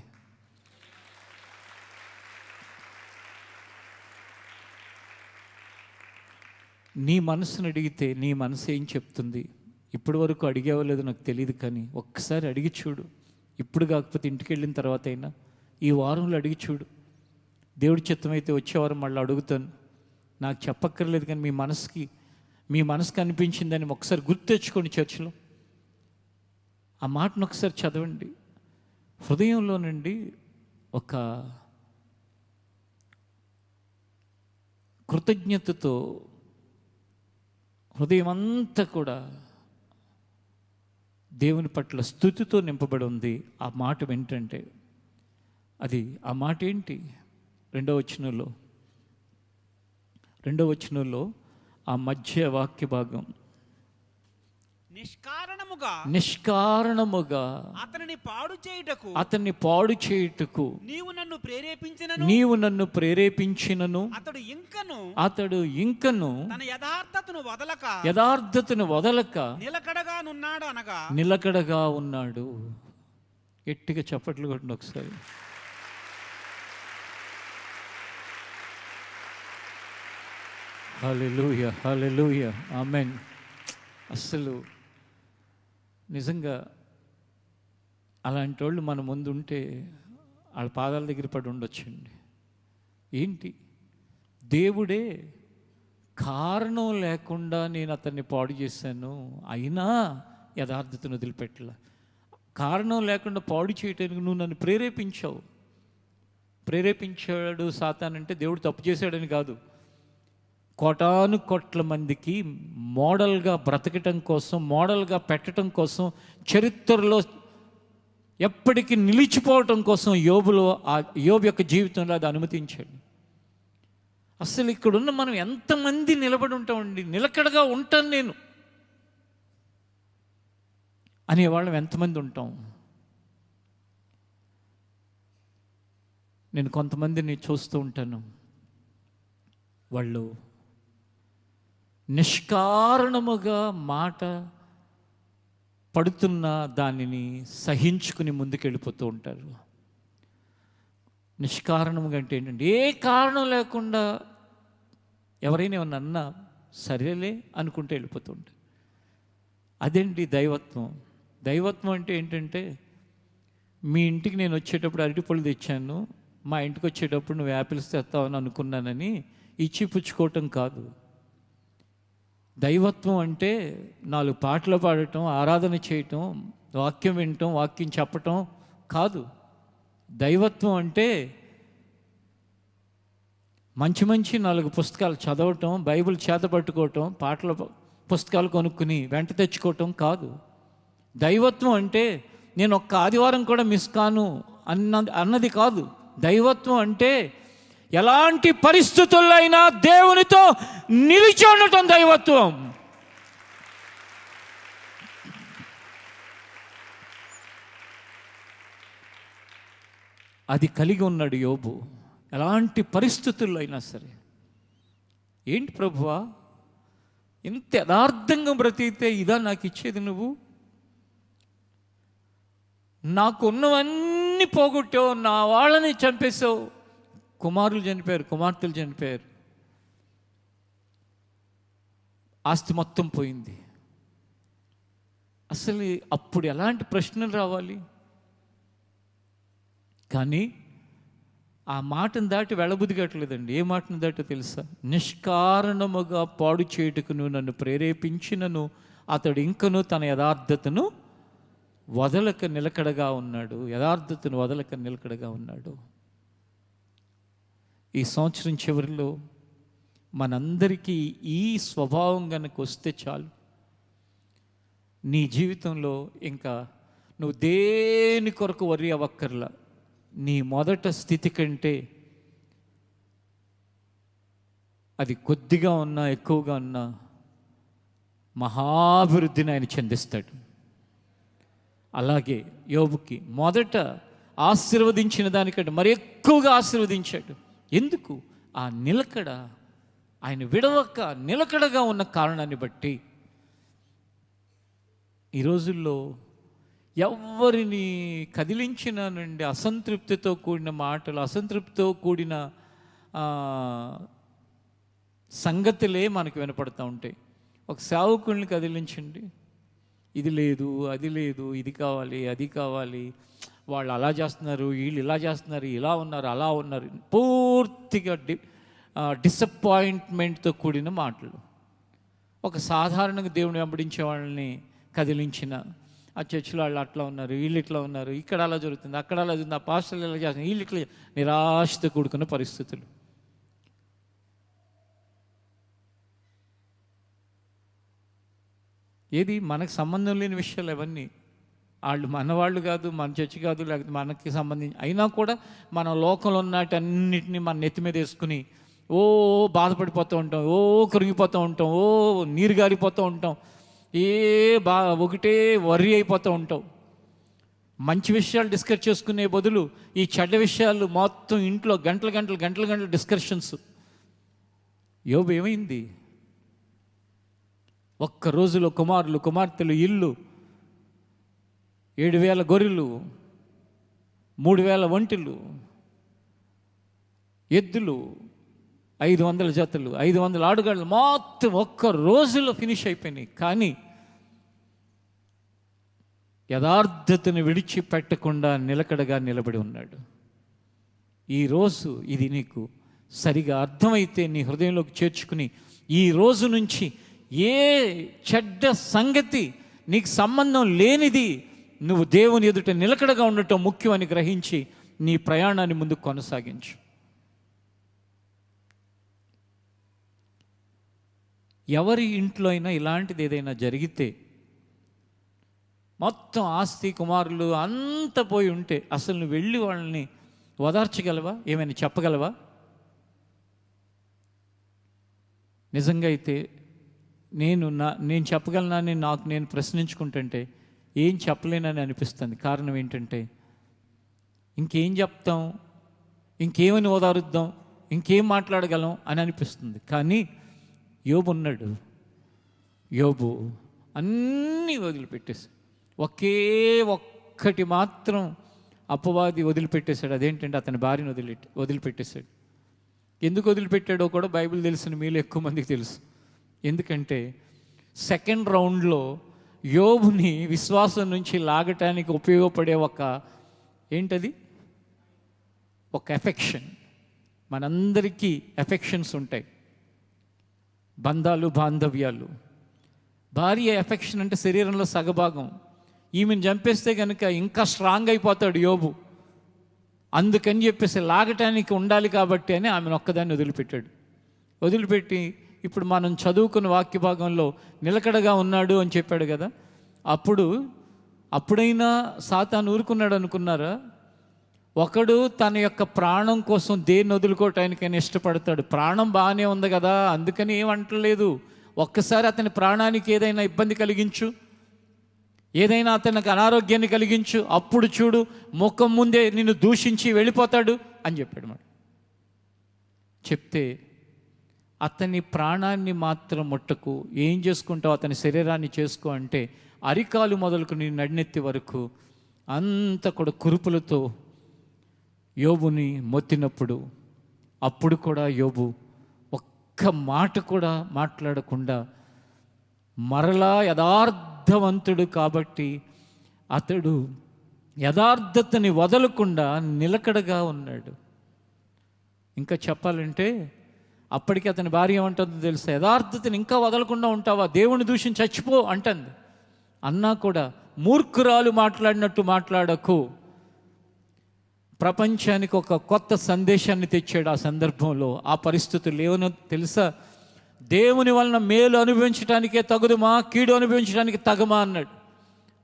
S3: నీ మనసును అడిగితే నీ మనసు ఏం చెప్తుంది? ఇప్పటి వరకు అడిగేవలేదు నాకు తెలియదు, కానీ ఒక్కసారి అడిగి చూడు. ఇప్పుడు కాకపోతే ఇంటికి వెళ్ళిన తర్వాత అయినా ఈ వారంలో అడిగి చూడు. దేవుడి చిత్తమైతే వచ్చేవారం మళ్ళీ అడుగుతాను. నాకు చెప్పక్కర్లేదు, కానీ మీ మనసుకి అనిపించిందని ఒకసారి గుర్తు తెచ్చుకోండి. చర్చిలో ఆ మాటను ఒకసారి చదవండి. హృదయంలో నుండి ఒక కృతజ్ఞతతో హృదయం అంతా కూడా దేవుని పట్ల స్తుతితో నింపబడి ఉంది. ఆ మాట ఏంటంటే ఆ మాట ఏంటి? రెండవ వచనంలో ఆ మధ్య వాక్య భాగం, నిష్కారణముగా అతన్ని పాడు చేయుటకు నీవు నన్ను ప్రేరేపించినను అతడు ఇంకను తన యథార్థతను వదలక నిలకడగా ఉన్నాడు. గట్టిగా చప్పట్లు కొట్టండి ఒకసారి. హల్లెలూయా, హల్లెలూయా, ఆమేన్. అసలు నిజంగా అలాంటి వాళ్ళు మన ముందు ఉంటే వాళ్ళ పాదాల దగ్గర పడి ఉండొచ్చండి. ఏంటి? దేవుడే కారణం లేకుండా నేను అతన్ని పాడు చేశాను, అయినా యథార్థతను వదిలిపెట్టలే. కారణం లేకుండా పాడు చేయటానికి నువ్వు నన్ను ప్రేరేపించాడు సాతానంటే దేవుడు తప్పు చేశాడని కాదు. కోటాను కోట్ల మందికి మోడల్గా బ్రతకటం కోసం, మోడల్గా పెట్టడం కోసం, చరిత్రలో ఎప్పటికీ నిలిచిపోవటం కోసం యోబు యొక్క జీవితంలో అది అనుమతించాడు. అసలు ఇక్కడున్న మనం ఎంతమంది నిలబడి ఉంటామండి? నిలకడగా ఉంటాను నేను అనేవాళ్ళం ఎంతమంది ఉంటాం? నేను కొంతమందిని చూస్తూ ఉంటాను, వాళ్ళు నిష్కారణముగా మాట పడుతున్న దానిని సహించుకుని ముందుకెళ్ళిపోతూ ఉంటారు. నిష్కారణముగా అంటే ఏంటంటే ఏ కారణం లేకుండా ఎవరైనా ఏమన్నా అన్నా సరేలే అనుకుంటూ వెళ్ళిపోతూ ఉంటారు. అదేంటి దైవత్వం అంటే ఏంటంటే, మీ ఇంటికి నేను వచ్చేటప్పుడు అరటిపళ్ళు తెచ్చాను, మా ఇంటికి వచ్చేటప్పుడు నువ్వు యాపిల్స్ తెస్తావని అనుకున్నానని ఇచ్చి పుచ్చుకోవటం కాదు. దైవత్వం అంటే 4 పాటలు పాడటం, ఆరాధన చేయటం, వాక్యం వినటం, వాక్యం చెప్పటం కాదు. దైవత్వం అంటే మంచి 4 పుస్తకాలు చదవటం, బైబిల్ చేత పట్టుకోవటం, పాటల పుస్తకాలు కొనుక్కుని వెంట తెచ్చుకోవటం కాదు. దైవత్వం అంటే నేను ఒక్క ఆదివారం కూడా మిస్ కాను అన్నది కాదు. దైవత్వం అంటే ఎలాంటి పరిస్థితుల్లో అయినా దేవునితో నిలిచి ఉండటం దైవత్వం. అది కలిగి ఉన్నాడు యోబు. ఎలాంటి పరిస్థితుల్లో అయినా సరే, ఏంటి ప్రభువా ఇంత యథార్థంగా బ్రతికితే ఇదా నాకు ఇచ్చేది? నువ్వు నాకున్నవన్నీ పోగొట్టావు, నా వాళ్ళని చంపేశావు, కుమారులు చనిపోయారు, కుమార్తెలు చనిపోయారు, ఆస్తి మొత్తం పోయింది. అసలు అప్పుడు ఎలాంటి ప్రశ్నలు రావాలి? కానీ ఆ మాటను దాటి వెళ్ళబుద్దిగట్లేదండి. ఏ మాటను దాటో తెలుసా? నిష్కారణముగా పాడు చేయుటకు నువ్వు నన్ను ప్రేరేపించినను అతడు ఇంకను తన యథార్థతను వదలక నిలకడగా ఉన్నాడు. యథార్థతను వదలక నిలకడగా ఉన్నాడు. ఈ సంవత్సరం చివరిలో మనందరికీ ఈ స్వభావం కనుక వస్తే చాలు, నీ జీవితంలో ఇంకా నువ్వు దేని కొరకు వర్రీ అవ్వక్కర్లా. నీ మొదట స్థితి కంటే అది కొద్దిగా ఉన్నా ఎక్కువగా ఉన్నా మహాభివృద్ధిని ఆయన చెందిస్తాడు. అలాగే యోబుకి మొదట ఆశీర్వదించిన దానికంటే మరి ఎక్కువగా ఆశీర్వదించాడు. ఎందుకు? ఆ నిలకడ, ఆయన విడవక నిలకడగా ఉన్న కారణాన్ని బట్టి. ఈ రోజుల్లో ఎవరిని కదిలించిన నుండి అసంతృప్తితో కూడిన మాటలు, అసంతృప్తితో కూడిన సంగతులే మనకు వినపడుతూ ఉంటాయి. ఒక సేవకుల్ని కదిలించండి, ఇది లేదు, అది లేదు, ఇది కావాలి, అది కావాలి, వాళ్ళు అలా చేస్తున్నారు, వీళ్ళు ఇలా చేస్తున్నారు, ఇలా ఉన్నారు, అలా ఉన్నారు, పూర్తిగా డిసప్పాయింట్మెంట్తో కూడిన మాటలు. ఒక సాధారణంగా దేవుని వెంబడించే వాళ్ళని కదిలించిన ఆ చర్చిలో వాళ్ళు అట్లా ఉన్నారు, వీళ్ళు ఇట్లా ఉన్నారు, ఇక్కడ అలా జరుగుతుంది, అక్కడ అలా జరుగుతుంది, ఆ పాస్టర్లు ఇలా చేస్తున్నారు, వీళ్ళు ఇట్లా, నిరాశతో కూడుకున్న పరిస్థితులు. ఏది మనకు సంబంధం లేని విషయాలు అవన్నీ. వాళ్ళు మనవాళ్ళు కాదు, మన చర్చి కాదు, లేకపోతే మనకి సంబంధించి అయినా కూడా మన లోకంలో ఉన్నటన్నిటిని మన నెత్తి మీద వేసుకుని ఓ బాధపడిపోతూ ఉంటాం, ఓ కరిగిపోతూ ఉంటాం, ఓ నీరు గారిపోతూ ఉంటాం, ఒకటే వర్రీ అయిపోతూ ఉంటాం. మంచి విషయాలు డిస్కస్ చేసుకునే బదులు ఈ చెడ్డ విషయాలు మొత్తం ఇంట్లో గంటలు డిస్కషన్స్. యోబు ఏమైంది? ఒక్క రోజులో కుమారులు, కుమార్తెలు, ఇల్లు, 7,000 గొర్రెలు, 3,000 ఒంటెలు, ఎద్దులు, 500 జతలు, 500 ఆడుగాళ్ళు, మొత్తం ఒక్క రోజులో ఫినిష్ అయిపోయినాయి. కానీ యథార్థతను విడిచిపెట్టకుండా నిలకడగా నిలబడి ఉన్నాడు. ఈరోజు ఇది నీకు సరిగా అర్థమైతే నీ హృదయంలోకి చేర్చుకుని ఈ రోజు నుంచి ఏ చెడ్డ సంగతి నీకు సంబంధం లేనిది నువ్వు దేవుని ఎదుట నిలకడగా ఉండటం ముఖ్యమని గ్రహించి నీ ప్రయాణాన్ని ముందుకు కొనసాగించు. ఎవరి ఇంట్లో అయినా ఇలాంటిది ఏదైనా జరిగితే, మొత్తం ఆస్తి కుమారులు అంత పోయి ఉంటే అసలు నువ్వు వెళ్ళి వాళ్ళని ఓదార్చగలవా? ఏమైనా చెప్పగలవా? నిజంగా అయితే నేను చెప్పగలనని నాకు నేను ప్రశ్నించుకుంటుంటే ఏం చెప్పలేనని అనిపిస్తుంది. కారణం ఏంటంటే ఇంకేం చెప్తాం, ఇంకేమని ఓదారుద్దాం, ఇంకేం మాట్లాడగలం అని అనిపిస్తుంది. కానీ యోబు ఉన్నాడు. యోబు అన్నీ వదిలిపెట్టేసి ఒక్కటి మాత్రం అపవాది వదిలిపెట్టేశాడు. అదేంటంటే అతని భార్యను వదిలిపెట్టేశాడు. ఎందుకు వదిలిపెట్టాడో కూడా బైబిల్ తెలిసిన మీలో ఎక్కువ మందికి తెలుసు. ఎందుకంటే సెకండ్ రౌండ్లో యోబుని విశ్వాసం నుంచి లాగటానికి ఉపయోగపడే ఏంటది ఒక ఎఫెక్షన్. మనందరికీ ఎఫెక్షన్స్ ఉంటాయి, బంధాలు, బాంధవ్యాలు. భార్య ఎఫెక్షన్ అంటే శరీరంలో సగభాగం. ఈమెను చంపేస్తే కనుక ఇంకా స్ట్రాంగ్ అయిపోతాడు యోబు. అందుకని చెప్పేసి లాగటానికి ఉండాలి కాబట్టి అని ఆమెను ఒక్కదాన్ని వదిలిపెట్టాడు. వదిలిపెట్టి ఇప్పుడు మనం చదువుకున్న వాక్య భాగంలో నిలకడగా ఉన్నాడు అని చెప్పాడు కదా. అప్పుడైనా సాతాను ఊరుకున్నాడు అనుకున్నారా? ఒకడు తన యొక్క ప్రాణం కోసం దేన్ని వదులుకోవటానికైనా ఇష్టపడతాడు. ప్రాణం బాగానే ఉంది కదా, అందుకని ఏమంటలేదు. ఒక్కసారి అతని ప్రాణానికి ఏదైనా ఇబ్బంది కలిగించు, ఏదైనా అతనికి అనారోగ్యాన్ని కలిగించు, అప్పుడు చూడు ముఖం ముందే నిన్ను దూషించి వెళ్ళిపోతాడు అని చెప్పాడు. మరి చెప్తే అతని ప్రాణాన్ని మాత్రం ముట్టకు, ఏం చేసుకుంటావు అతని శరీరాన్ని చేసుకో అంటే అరికాలు మొదలుకుని నడినెత్తి వరకు అంత కూడా కురుపులతో యోబుని మొత్తినప్పుడు అప్పుడు కూడా యోబు ఒక్క మాట కూడా మాట్లాడకుండా మరలా యథార్థవంతుడు కాబట్టి అతడు యథార్థతని వదలకుండా నిలకడగా ఉన్నాడు. ఇంకా చెప్పాలంటే అప్పటికి అతని భార్య ఏమంటుందో తెలుసా? యథార్థతని ఇంకా వదలకుండా ఉంటావా, దేవుని దూషించి చచ్చిపో అంటుంది. అన్నా కూడా మూర్ఖురాలు మాట్లాడినట్టు మాట్లాడకు. ప్రపంచానికి ఒక కొత్త సందేశాన్ని తెచ్చాడు. ఆ సందర్భంలో ఆ పరిస్థితులు ఏమో తెలుసా? దేవుని వలన మేలు అనుభవించడానికే తగుదుమా, కీడు అనుభవించడానికి తగమా అన్నాడు.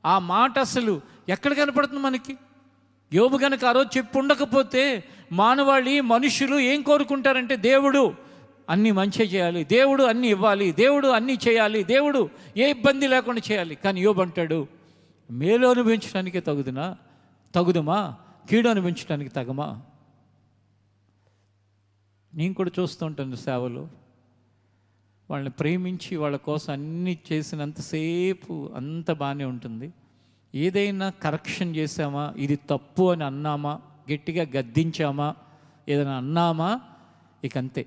S3: ఆ మాట అసలు ఎక్కడ కనపడుతుంది మనకి? యోబు కనుక ఆ రోజు చెప్పి ఉండకపోతే మానవాళి మనుషులు ఏం కోరుకుంటారంటే దేవుడు అన్నీ మంచిగా చేయాలి, దేవుడు అన్నీ ఇవ్వాలి, దేవుడు అన్నీ చేయాలి, దేవుడు ఏ ఇబ్బంది లేకుండా చేయాలి. కానీ యోబు అంటాడు మేలు అనుభవించడానికే తగుదుమా, కీడు అనుభవించడానికి తగమా? నేను కూడా చూస్తూ ఉంటాను సేవలు. వాళ్ళని ప్రేమించి వాళ్ళ కోసం అన్నీ చేసినంతసేపు అంత బాగానే ఉంటుంది. ఏదైనా కరెక్షన్ చేసామా, ఇది తప్పు అని అన్నామా, గట్టిగా గద్దించామా, ఏదైనా అన్నామా, ఇక అంతే.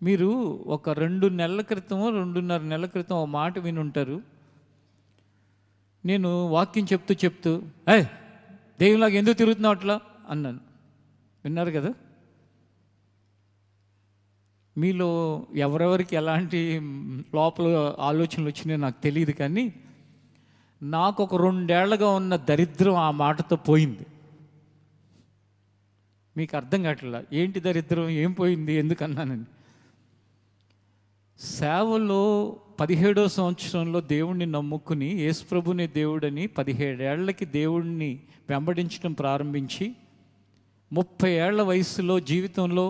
S3: మీరు ఒక 2 నెలల క్రితం 2.5 నెలల క్రితం ఒక మాట వినుంటారు. నేను వాక్యం చెప్తూ దేవులాగా ఎందుకు తిరుగుతున్నావు అట్లా అన్నాను. విన్నారు కదా. మీలో ఎవరెవరికి ఎలాంటి లోపల ఆలోచనలు వచ్చినాయో నాకు తెలియదు, కానీ నాకు ఒక 2 ఏళ్లుగా ఉన్న దరిద్రం ఆ మాటతో పోయింది. మీకు అర్థం కావట్లా ఏంటి దరిద్రం, ఏం పోయింది, ఎందుకన్నానని. సేవలో 17వ సంవత్సరంలో దేవుణ్ణి నమ్ముకుని యేసుప్రభుని దేవుడని 17 ఏళ్లకి దేవుణ్ణి వెంబడించడం ప్రారంభించి 30 ఏళ్ల వయసులో జీవితంలో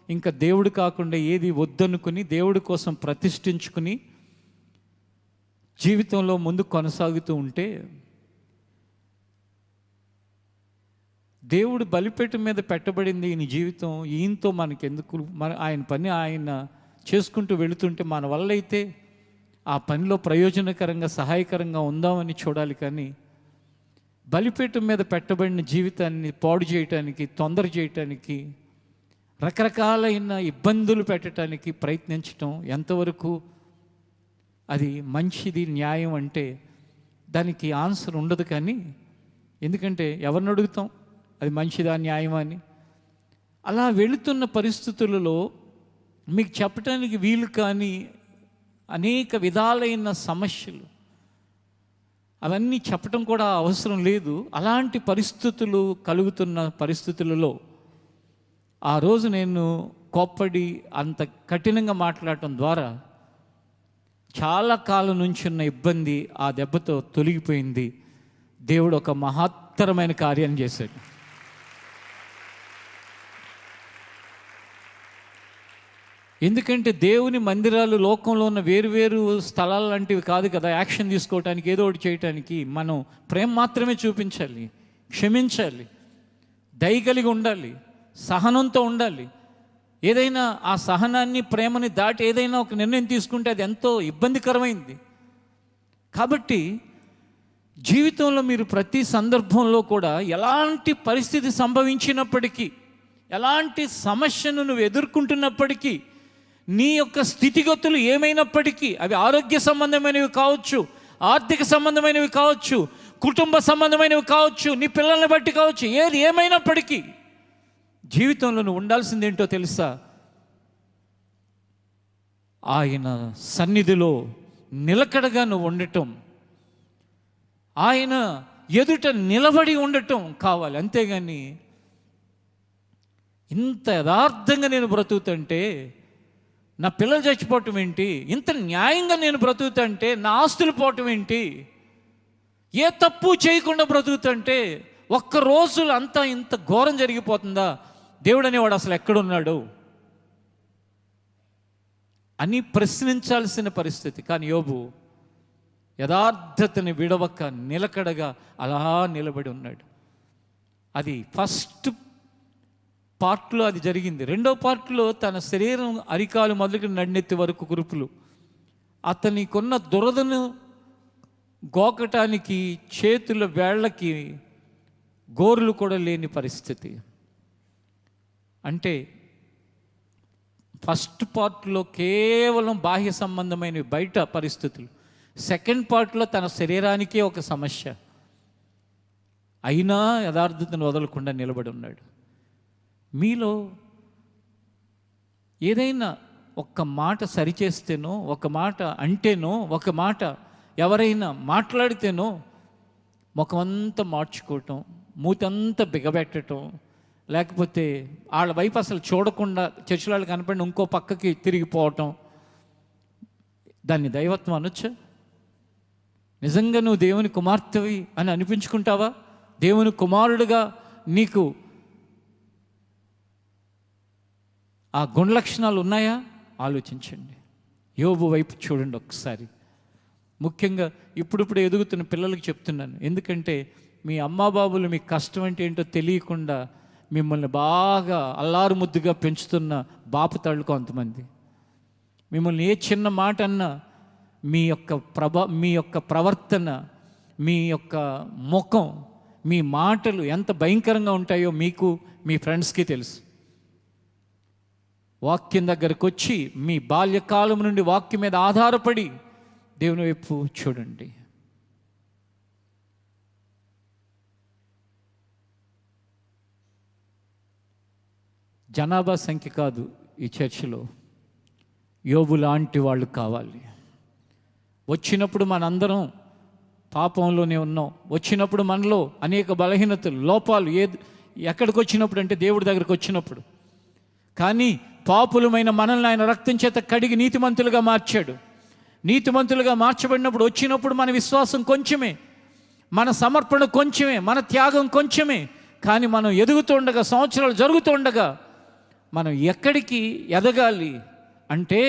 S3: ఇంకా దేవుడు కాకుండా ఏది వద్దనుకుని దేవుడి కోసం ప్రతిష్ఠించుకుని జీవితంలో ముందు కొనసాగుతూ ఉంటే దేవుడు బలిపీఠం మీద పెట్టబడింది ఈయన జీవితం, ఈయనతో మనకెందుకు, ఆయన పని ఆయన చేసుకుంటూ వెళుతుంటే మన వల్ల అయితే ఆ పనిలో ప్రయోజనకరంగా సహాయకరంగా ఉందామని చూడాలి. కానీ బలిపీఠం మీద పెట్టబడిన జీవితాన్ని పాడు చేయటానికి, తొందర చేయటానికి, రకరకాలైన ఇబ్బందులు పెట్టడానికి ప్రయత్నించటం ఎంతవరకు అది మంచిది, న్యాయం అంటే దానికి ఆన్సర్ ఉండదు. కానీ ఎందుకంటే ఎవరిని అడుగుతాం అది మంచిదా న్యాయమా అని. అలా వెళుతున్న పరిస్థితులలో మీకు చెప్పడానికి వీలు కానీ అనేక విధాలైన సమస్యలు, అవన్నీ చెప్పటం కూడా అవసరం లేదు. అలాంటి పరిస్థితులు కలుగుతున్న పరిస్థితులలో ఆ రోజు నేను కోప్పడి అంత కఠినంగా మాట్లాడటం ద్వారా చాలా కాలం నుంచి ఉన్న ఇబ్బంది ఆ దెబ్బతో తొలగిపోయింది. దేవుడు ఒక మహత్తరమైన కార్యం చేశాడు. ఎందుకంటే దేవుని మందిరాలు లోకంలో ఉన్న వేరు స్థలాలు లాంటివి కాదు కదా. యాక్షన్ తీసుకోవటానికి, ఏదో ఒకటి చేయటానికి మనం ప్రేమ మాత్రమే చూపించాలి, క్షమించాలి, దయ కలిగి ఉండాలి, సహనంతో ఉండాలి. ఏదైనా ఆ సహనాన్ని, ప్రేమని దాటి ఏదైనా ఒక నిర్ణయం తీసుకుంటే అది ఎంతో ఇబ్బందికరమైంది. కాబట్టి జీవితంలో మీరు ప్రతి సందర్భంలో కూడా ఎలాంటి పరిస్థితి సంభవించినప్పటికీ, ఎలాంటి సమస్యను నువ్వు ఎదుర్కొంటున్నప్పటికీ, నీ యొక్క స్థితిగతులు ఏమైనప్పటికీ, అవి ఆరోగ్య సంబంధమైనవి కావచ్చు, ఆర్థిక సంబంధమైనవి కావచ్చు, కుటుంబ సంబంధమైనవి కావచ్చు, నీ పిల్లల్ని బట్టి కావచ్చు, ఏది ఏమైనప్పటికీ జీవితంలో నువ్వు ఉండాల్సింది ఏంటో తెలుసా? ఆయన సన్నిధిలో నిలకడగా నువ్వు ఉండటం, ఆయన ఎదుట నిలబడి ఉండటం కావాలి. అంతేగాని ఇంత యథార్థంగా నేను బ్రతుకుతుంటే నా పిల్లలు చచ్చిపోవటం ఏంటి, ఇంత న్యాయంగా నేను బ్రతుకుతుంటే నా ఆస్తులు పోవటం ఏంటి, ఏ తప్పు చేయకుండా బ్రతుకుతుంటే ఒక్క రోజులు అంతా ఇంత ఘోరం జరిగిపోతుందా, దేవుడు అనేవాడు అసలు ఎక్కడున్నాడు అని ప్రశ్నించాల్సిన పరిస్థితి. కానీ యోబు యథార్థతని విడవక నిలకడగా అలా నిలబడి ఉన్నాడు. అది ఫస్ట్ పార్ట్లో అది జరిగింది. రెండో పార్ట్లో తన శరీరం అరికాలు మొదలుకి నడినెత్తి వరకు కురుపులు, అతనికున్న దురదను గోకటానికి చేతుల వేళ్ళకి గోరులు కూడా లేని పరిస్థితి. అంటే ఫస్ట్ పార్ట్లో కేవలం బాహ్య సంబంధమైనవి, బయట పరిస్థితులు. సెకండ్ పార్ట్లో తన శరీరానికే ఒక సమస్య, అయినా యథార్థతను వదలకుండా నిలబడి ఉన్నాడు. మీలో ఏదైనా ఒక్క మాట సరిచేస్తేనో, ఒక మాట అంటేనో, ఒక మాట ఎవరైనా మాట్లాడితేనో ముఖమంతా మార్చుకోవటం, మూతంతా బిగబెట్టడం, లేకపోతే వాళ్ళ వైపు అసలు చూడకుండా చర్చిలో వాళ్ళు కనపడిన ఇంకో పక్కకి తిరిగిపోవటం, దాన్ని దైవత్వం అనొచ్చా? నిజంగా నువ్వు దేవుని కుమార్తెవి అని అనిపించుకుంటావా? దేవుని కుమారుడుగా నీకు ఆ గుణలక్షణాలు ఉన్నాయా? ఆలోచించండి. యోబు వైపు చూడండి ఒకసారి. ముఖ్యంగా ఇప్పుడిప్పుడు ఎదుగుతున్న పిల్లలకి చెప్తున్నాను. ఎందుకంటే మీ అమ్మాబాబులు మీకు కష్టం అంటే ఏంటో తెలియకుండా మిమ్మల్ని బాగా అల్లారు ముద్దుగా పెంచుతున్న బాపుతాళ్ళు కొంతమంది. మిమ్మల్ని ఏ చిన్న మాట అన్నా మీ యొక్క ప్రవర్తన, మీ యొక్క ముఖం, మీ మాటలు ఎంత భయంకరంగా ఉంటాయో మీకు, మీ ఫ్రెండ్స్కి తెలుసు. వాక్యం దగ్గరకు వచ్చి మీ బాల్యకాలం నుండి వాక్యం మీద ఆధారపడి దేవుని వైపు చూడండి.
S2: జనాభా సంఖ్య కాదు ఈ చర్చిలో, యోబు లాంటి వాళ్ళు కావాలి. వచ్చినప్పుడు మనందరం పాపంలోనే ఉన్నాం. వచ్చినప్పుడు మనలో అనేక బలహీనతలు, లోపాలు ఎక్కడికి వచ్చినప్పుడు అంటే దేవుడి దగ్గరికి వచ్చినప్పుడు. కానీ పాపులమైన మనల్ని ఆయన రక్తం చేత కడిగి నీతిమంతులుగా మార్చాడు. నీతిమంతులుగా మార్చబడినప్పుడు వచ్చినప్పుడు మన విశ్వాసం కొంచెమే, మన సమర్పణ కొంచెమే, మన త్యాగం కొంచెమే. కానీ మనం ఎదుగుతుండగా, సంవత్సరాలు జరుగుతుండగా మనం ఎక్కడికి ఎదగాలి అంటే,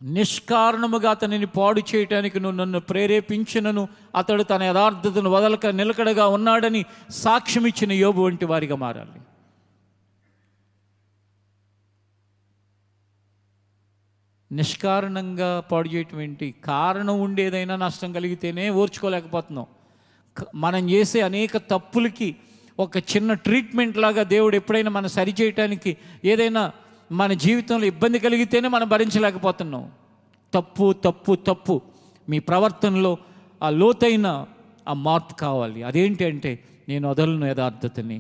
S2: నిష్కారణముగా అతనిని పాడు చేయటానికి నువ్వు నన్ను ప్రేరేపించినను అతడు తన యథార్థతను వదలక నిలకడగా ఉన్నాడని సాక్ష్యం ఇచ్చిన యోబు వంటి వారిగా మారాలి. నిష్కారణంగా పాడు చేయటం ఏంటి? కారణం ఉండేదైనా నష్టం కలిగితేనే ఓర్చుకోలేకపోతున్నాం. మనం చేసే అనేక తప్పులకి ఒక చిన్న ట్రీట్మెంట్ లాగా దేవుడు ఎప్పుడైనా మనం సరిచేయటానికి ఏదైనా మన జీవితంలో ఇబ్బంది కలిగితేనే మనం భరించలేకపోతున్నాం. తప్పు తప్పు తప్పు. మీ ప్రవర్తనలో ఆ లోతైన ఆ మార్పు కావాలి. అదేంటి అంటే, నేను వదలను యథార్థతని.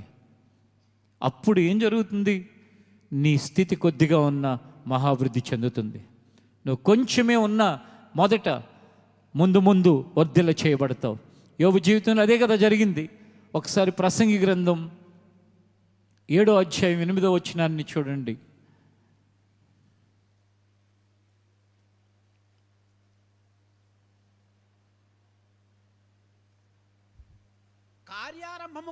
S2: అప్పుడు ఏం జరుగుతుంది? నీ స్థితి కొద్దిగా ఉన్న మహాభివృద్ధి చెందుతుంది. నువ్వు కొంచెమే ఉన్నా మొదట ముందు ముందు వర్ధిల్ల చేయబడతావు. యోబు జీవితంలో అదే కదా జరిగింది. ఒకసారి ప్రసంగి గ్రంథం 7వ అధ్యాయం 8వ వచనాన్ని చూడండి. కార్యారంభము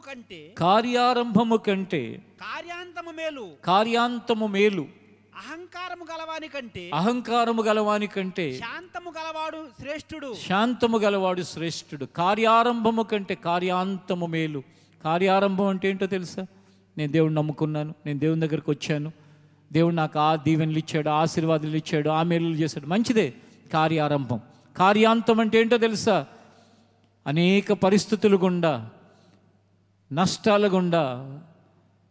S2: కంటే కార్యాంతము మేలు. అహంకారము గలవాని కంటే శాంతము గలవాడు శ్రేష్ఠుడు. కార్యారంభము కంటే కార్యాంతము మేలు. కార్యారంభం అంటే ఏంటో తెలుసా? నేను దేవుడిని నమ్ముకున్నాను, నేను దేవుని దగ్గరికి వచ్చాను, దేవుడు నాకు ఆ దీవెనలు ఇచ్చాడు, ఆశీర్వాదాలు ఇచ్చాడు, ఆ మేలులు చేశాడు, మంచిదే కార్యారంభం. కార్యాంతం అంటే ఏంటో తెలుసా? అనేక పరిస్థితులు గుండా, నష్టాల గుండా,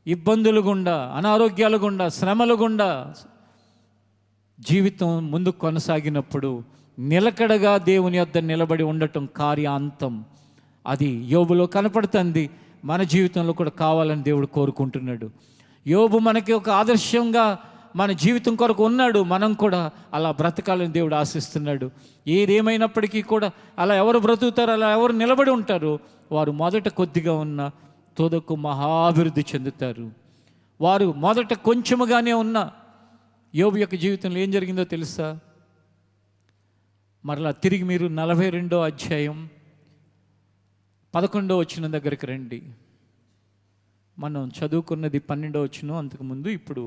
S2: ఇబ్బందులు గుండా, అనారోగ్యాల గుండా, శ్రమల గుండా జీవితం ముందుకు కొనసాగినప్పుడు నిలకడగా దేవుని యొద్ద నిలబడి ఉండటం కార్యాంతం. అది యోబులో కనపడుతుంది. మన జీవితంలో కూడా కావాలని దేవుడు కోరుకుంటున్నాడు. యోబు మనకి ఒక ఆదర్శంగా మన జీవితం కొరకు ఉన్నాడు. మనం కూడా అలా బ్రతకాలని దేవుడు ఆశిస్తున్నాడు. ఏదేమైనప్పటికీ కూడా అలా ఎవరు బ్రతుకుతారో, అలా ఎవరు నిలబడి ఉంటారో వారు మొదట కొద్దిగా ఉన్న తోదకు మహాభివృద్ధి చెందుతారు. వారు మొదట కొంచెముగానే ఉన్న యోబు యొక్క జీవితంలో ఏం జరిగిందో తెలుసా? మరలా తిరిగి మీరు 42వ అధ్యాయం 11వ వచనం దగ్గరికి రండి. మనం చదువుకున్నది 12వ వచనం అంతకుముందు. ఇప్పుడు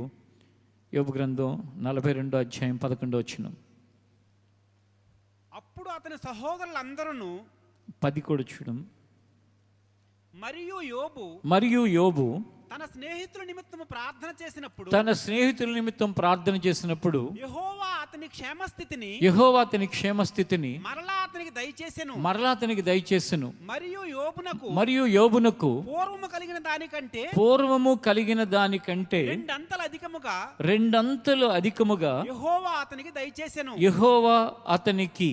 S2: యోబు గ్రంథం 42వ అధ్యాయం 11వ వచనం.
S4: అప్పుడు అతని సహోదరులందరూ
S2: 10 కూడా చూడం.
S4: మరియు యోబు
S2: తన స్నేహితుల నిమిత్తం ప్రార్థన చేసినప్పుడు యెహోవా అతని క్షేమస్థితిని మరలా అతనికి దయచేసెను. మరియు యోబునకు పూర్వము కలిగిన దానికంటే రెండంతలు అధికముగా యెహోవా అతనికి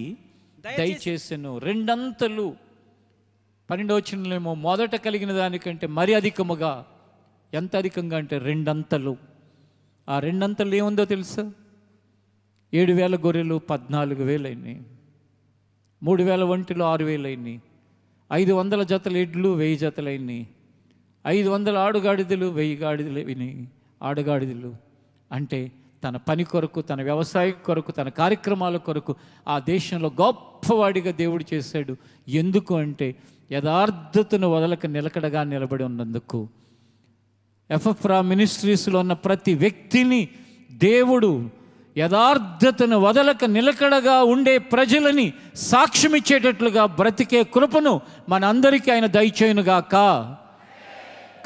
S2: దయచేసెను. రెండంతలు. 12వ వచనంలో మొదట కలిగిన దానికంటే మరి అధికముగా. ఎంత అధికంగా అంటే రెండంతలు. ఆ రెండంతలు ఏముందో తెలుసా? 7,000 గొర్రెలు 14,000 అయినాయి, 3,000 ఒంటెలు 6,000 అయినాయి, 500 జతల ఎడ్లు 1000 జతలు అయినాయి, 500 ఆడుగాడిదలు 1000 గాడిదలు అయినాయి. ఆడుగాడిదలు అంటే తన పని కొరకు, తన వ్యవసాయం కొరకు, తన కార్యక్రమాల కొరకు ఆ దేశంలో గొప్పవాడిగా దేవుడు చేశాడు. ఎందుకు అంటే యథార్థతను వదలక నిలకడగా నిలబడి ఉన్నందుకు. ఎఫ్ఎఫ్రా మినిస్ట్రీస్లో ఉన్న ప్రతి వ్యక్తిని దేవుడు యథార్థతను వదలక నిలకడగా ఉండే ప్రజలని సాక్ష్యం ఇచ్చేటట్లుగా బ్రతికే కృపను మనందరికీ ఆయన దయచేయునుగాక.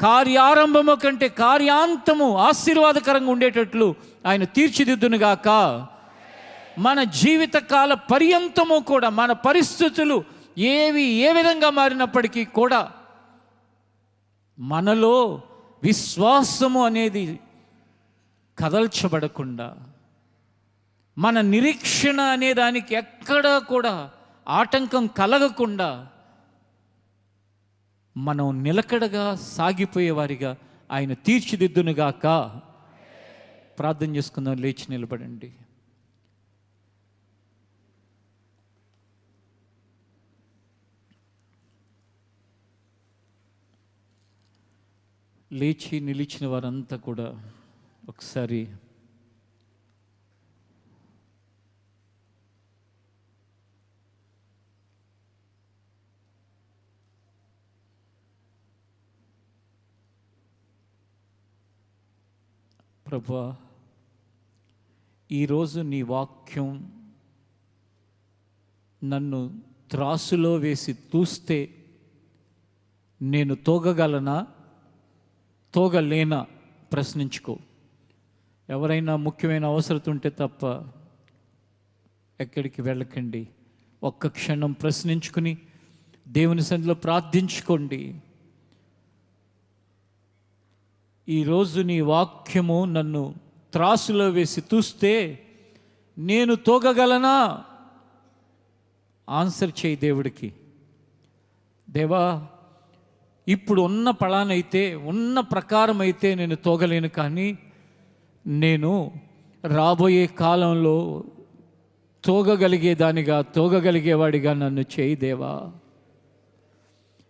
S2: కార్యారంభము కంటే కార్యాంతము ఆశీర్వాదకరంగా ఉండేటట్లు ఆయన తీర్చిదిద్దునుగాక. మన జీవితకాల పర్యంతము కూడా మన పరిస్థితులు ఏ విధంగా మారినప్పటికీ కూడా మనలో విశ్వాసము అనేది కదల్చబడకుండా, మన నిరీక్షణ అనే దానికి ఎక్కడా కూడా ఆటంకం కలగకుండా మనం నిలకడగా సాగిపోయేవారిగా ఆయన తీర్చిదిద్దునుగాక. ప్రార్థన చేసుకుందాం. లేచి నిలబడండి. లేచి నిలిచిన వారంతా కూడా ఒకసారి ప్రభువా, ఈరోజు నీ వాక్యం నన్ను త్రాసులో వేసి తూస్తే నేను తోగగలనా, తోగలేనా ప్రశ్నించుకో. ఎవరైనా ముఖ్యమైన అవసరం ఉంటే తప్ప ఎక్కడికి వెళ్ళకండి. ఒక్క క్షణం ప్రశ్నించుకుని దేవుని సన్నిధిలో ప్రార్థించుకోండి. ఈరోజు నీ వాక్యము నన్ను త్రాసులో వేసి తూస్తే నేను తోగగలనా? ఆన్సర్ చేయి దేవుడికి. దేవా, ఇప్పుడు ఉన్న పళానైతే, ఉన్న ప్రకారం అయితే నేను తోగలేను, కానీ నేను రాబోయే కాలంలో తోగగలిగేదానిగా, తోగగలిగేవాడిగా నన్ను చేయి దేవా.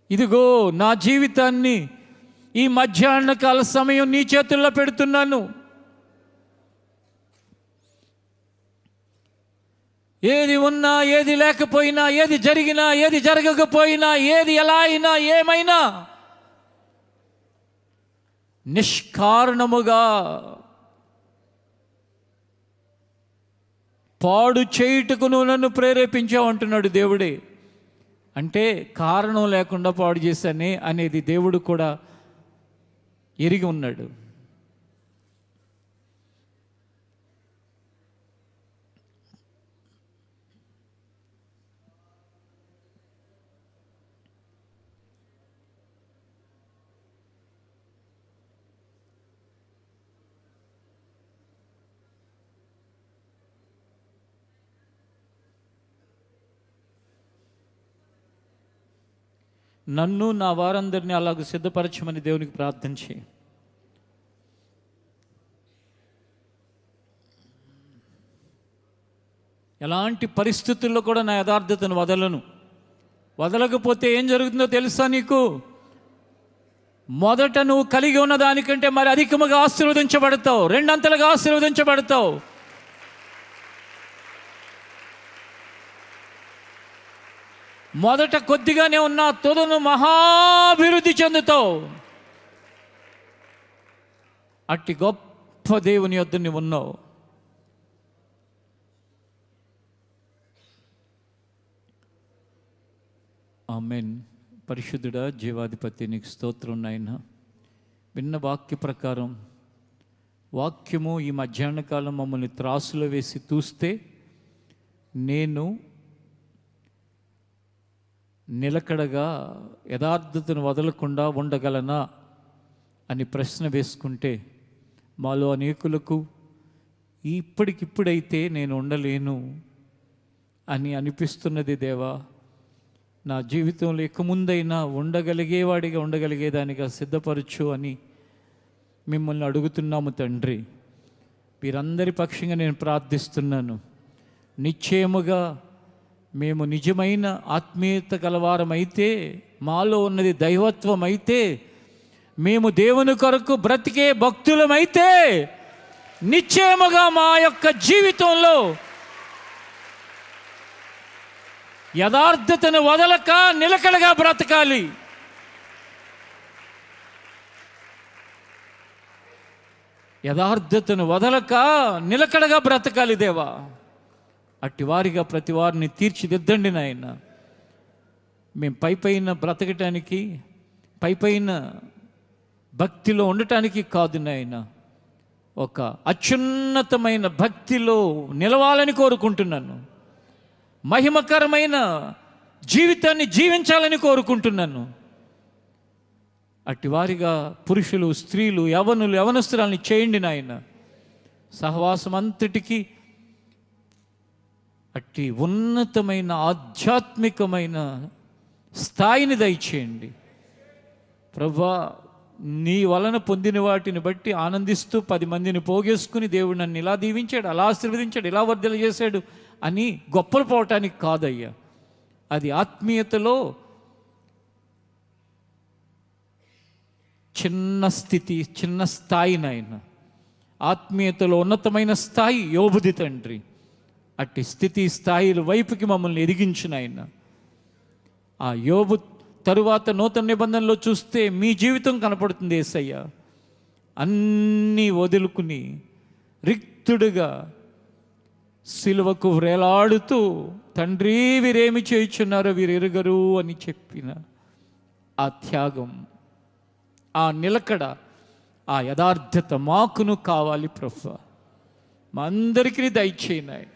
S2: ఇదిగో నా జీవితాన్ని ఈ మధ్యాహ్నకాల సమయం నీ చేతుల్లో పెడుతున్నాను. ఏది ఉన్నా, ఏది లేకపోయినా, ఏది జరిగినా, ఏది జరగకపోయినా, ఏది ఎలా అయినా, ఏమైనా నిష్కారణముగా పాడు చేయుటకు నువ్వు నన్ను ప్రేరేపించావు అంటున్నాడు దేవుడే. అంటే కారణం లేకుండా పాడు చేశానే అనేది దేవుడు కూడా ఎరిగి ఉన్నాడు. నన్ను నా వారందరినీ అలాగ సిద్ధపరచమని దేవునికి ప్రార్థించి, ఎలాంటి పరిస్థితుల్లో కూడా నా యథార్థతను వదలను. వదలకపోతే ఏం జరుగుతుందో తెలుసా నీకు? మొదట నువ్వు కలిగి ఉన్న దానికంటే మరి అధికముగా ఆశీర్వదించబడతావు, రెండంతలుగా ఆశీర్వదించబడతావు. మొదట కొద్దిగానే ఉన్నా తుదను మహాభివృద్ధి చెందుతావు. అట్టి గొప్ప దేవుని యొద్ద నువ్వు ఉన్నావు. ఆమేన్. పరిశుద్ధుడా, జీవాధిపతి, నీకు స్తోత్రం నాయన. విన్న వాక్య ప్రకారం వాక్యము ఈ మధ్యాహ్నకాలం మమ్మల్ని త్రాసులో వేసి తూస్తే నేను నిలకడగా యథార్థతను వదలకుండా ఉండగలనా అని ప్రశ్న వేసుకుంటే మాలో అనేకులకు ఇప్పటికిప్పుడైతే నేను ఉండలేను అని అనిపిస్తున్నది. దేవా, నా జీవితంలో ఇక ముందైనా ఉండగలిగేవాడిగా, ఉండగలిగేదానిగా సిద్ధపరచు అని మిమ్మల్ని అడుగుతున్నాము తండ్రి. వీరందరి పక్షంగా నేను ప్రార్థిస్తున్నాను. నిశ్చయముగా మేము నిజమైన ఆత్మీయత గలవారమైతే, మాలో ఉన్నది దైవత్వం అయితే, మేము దేవుని కొరకు బ్రతికే భక్తులమైతే నిశ్చయముగా మా యొక్క జీవితంలో యథార్థతను వదలక నిలకడగా బ్రతకాలి. యథార్థతను వదలక నిలకడగా బ్రతకాలి దేవా. అట్టి వారిగా ప్రతి వారిని తీర్చిదిద్దండి నాయన. మేము పైపైన బ్రతకటానికి, పైపైన భక్తిలో ఉండటానికి కాదు నాయన, ఒక అత్యున్నతమైన భక్తిలో నిలవాలని కోరుకుంటున్నాను. మహిమకరమైన జీవితాన్ని జీవించాలని కోరుకుంటున్నాను. అట్టి వారిగా పురుషులు, స్త్రీలు, యవనులు, యవనస్తురాల్ని చేయండి నాయన. సహవాసం అంతటికి అట్టి ఉన్నతమైన ఆధ్యాత్మికమైన స్థాయిని దయచేయండి ప్రభువా.
S3: నీ వలన పొందిన వాటిని బట్టి ఆనందిస్తూ 10 మందిని పోగేసుకుని దేవుడు నన్ను ఇలా దీవించాడు, అలా ఆశీర్వదించాడు, ఇలా వర్ధలు చేశాడు అని గొప్పలు పోవటానికి కాదయ్యా. అది ఆత్మీయతలో చిన్న స్థితి, చిన్న స్థాయి నాయన. ఆత్మీయతలో ఉన్నతమైన స్థాయి యోబుది తండ్రి. అట్టి స్థితి స్థాయిల వైపుకి మమ్మల్ని ఎదిగించిన ఆయన. ఆ యోబు తరువాత నూతన నిబంధనలో చూస్తే మీ జీవితం కనపడుతుంది యేసయ్య. అన్నీ వదులుకుని రిక్తుడుగా సిలువకు వ్రేలాడుతూ, తండ్రి వీరేమి చేయుచున్నారో వీరు ఎరుగరు అని చెప్పిన ఆ త్యాగం, ఆ నిలకడ, ఆ యథార్థత మాకును కావాలి ప్రభువా. మా అందరికీ దయచేయనాయి.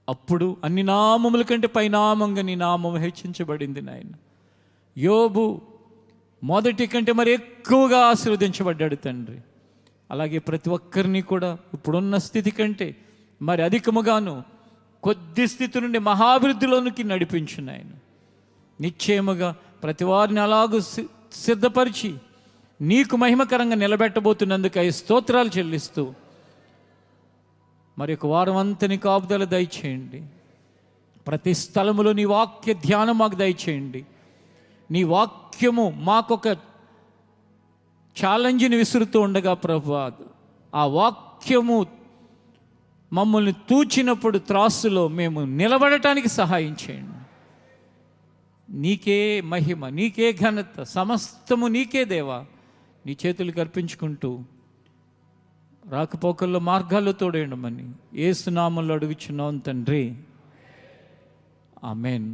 S3: అప్పుడు అన్ని నామముల కంటే పైనామంగా నీ నామం హెచ్చించబడింది నాయన. యోబు మొదటి కంటే మరి ఎక్కువగా ఆశీర్వదించబడ్డాడు తండ్రి. అలాగే ప్రతి ఒక్కరిని కూడా ఇప్పుడున్న స్థితి కంటే మరి అధికముగాను కొద్ది స్థితి నుండి మహాభివృద్ధిలోనికి నడిపించిన ఆయన. నిశ్చయముగా ప్రతి వారిని అలాగూ సిద్ధపరిచి నీకు మహిమకరంగా నిలబెట్టబోతున్నందుకు స్తోత్రాలు చెల్లిస్తూ మరి ఒక వారం అంతని కాపుదల దయచేయండి. ప్రతి స్థలములో నీ వాక్య ధ్యానం మాకు దయచేయండి. నీ వాక్యము మాకొక ఛాలెంజ్ని విసురుతూ ఉండగా ప్రభువా, ఆ వాక్యము మమ్మల్ని తూచినప్పుడు త్రాసులో మేము నిలబడటానికి సహాయం చేయండి. నీకే మహిమ, నీకే ఘనత, సమస్తము నీకే దేవా. నీ చేతులకు అర్పించుకుంటూ రాకపోకల్లో మార్గాల్లో తోడేయడమని యేసు నామములో అడుగుచున్నాం తండ్రి, ఆమేన్.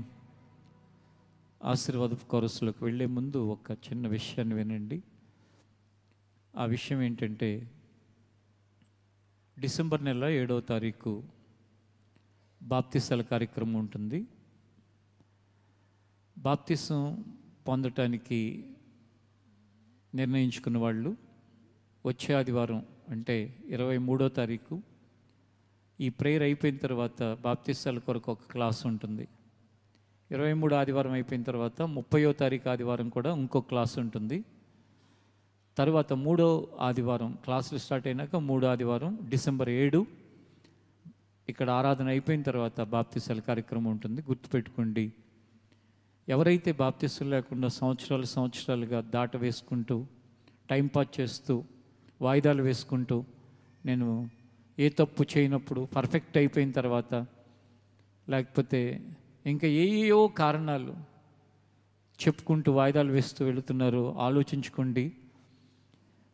S3: ఆశీర్వాదపు కోరస్లోకి వెళ్ళే ముందు ఒక చిన్న విషయాన్ని వినండి. ఆ విషయం ఏంటంటే, డిసెంబర్ నెల 7వ తారీఖు బాప్తిసాల కార్యక్రమం ఉంటుంది. బాప్తిసం పొందటానికి నిర్ణయించుకున్న వాళ్ళు వచ్చే ఆదివారం అంటే 23వ తారీఖు ఈ ప్రేయర్ అయిపోయిన తర్వాత బాప్తిసాల కొరకు ఒక క్లాస్ ఉంటుంది. 23 ఆదివారం అయిపోయిన తర్వాత 30వ తారీఖు ఆదివారం కూడా ఇంకో క్లాస్ ఉంటుంది. తర్వాత 3వ ఆదివారం క్లాసులు స్టార్ట్ అయినాక 3వ ఆదివారం డిసెంబర్ 7 ఇక్కడ ఆరాధన అయిపోయిన తర్వాత బాప్తిసాల కార్యక్రమం ఉంటుంది. గుర్తుపెట్టుకోండి, ఎవరైతే బాప్తిసం లేకుండా సంవత్సరాలుగా దాట వేసుకుంటూ టైంపాస్ చేస్తూ వాయిదాలు వేసుకుంటూ నేను ఏ తప్పు చేయనప్పుడు పర్ఫెక్ట్ అయిపోయిన తర్వాత లేకపోతే ఇంకా ఏయో కారణాలు చెప్పుకుంటూ వాయిదాలు వేస్తూ వెళుతున్నారు, ఆలోచించుకోండి.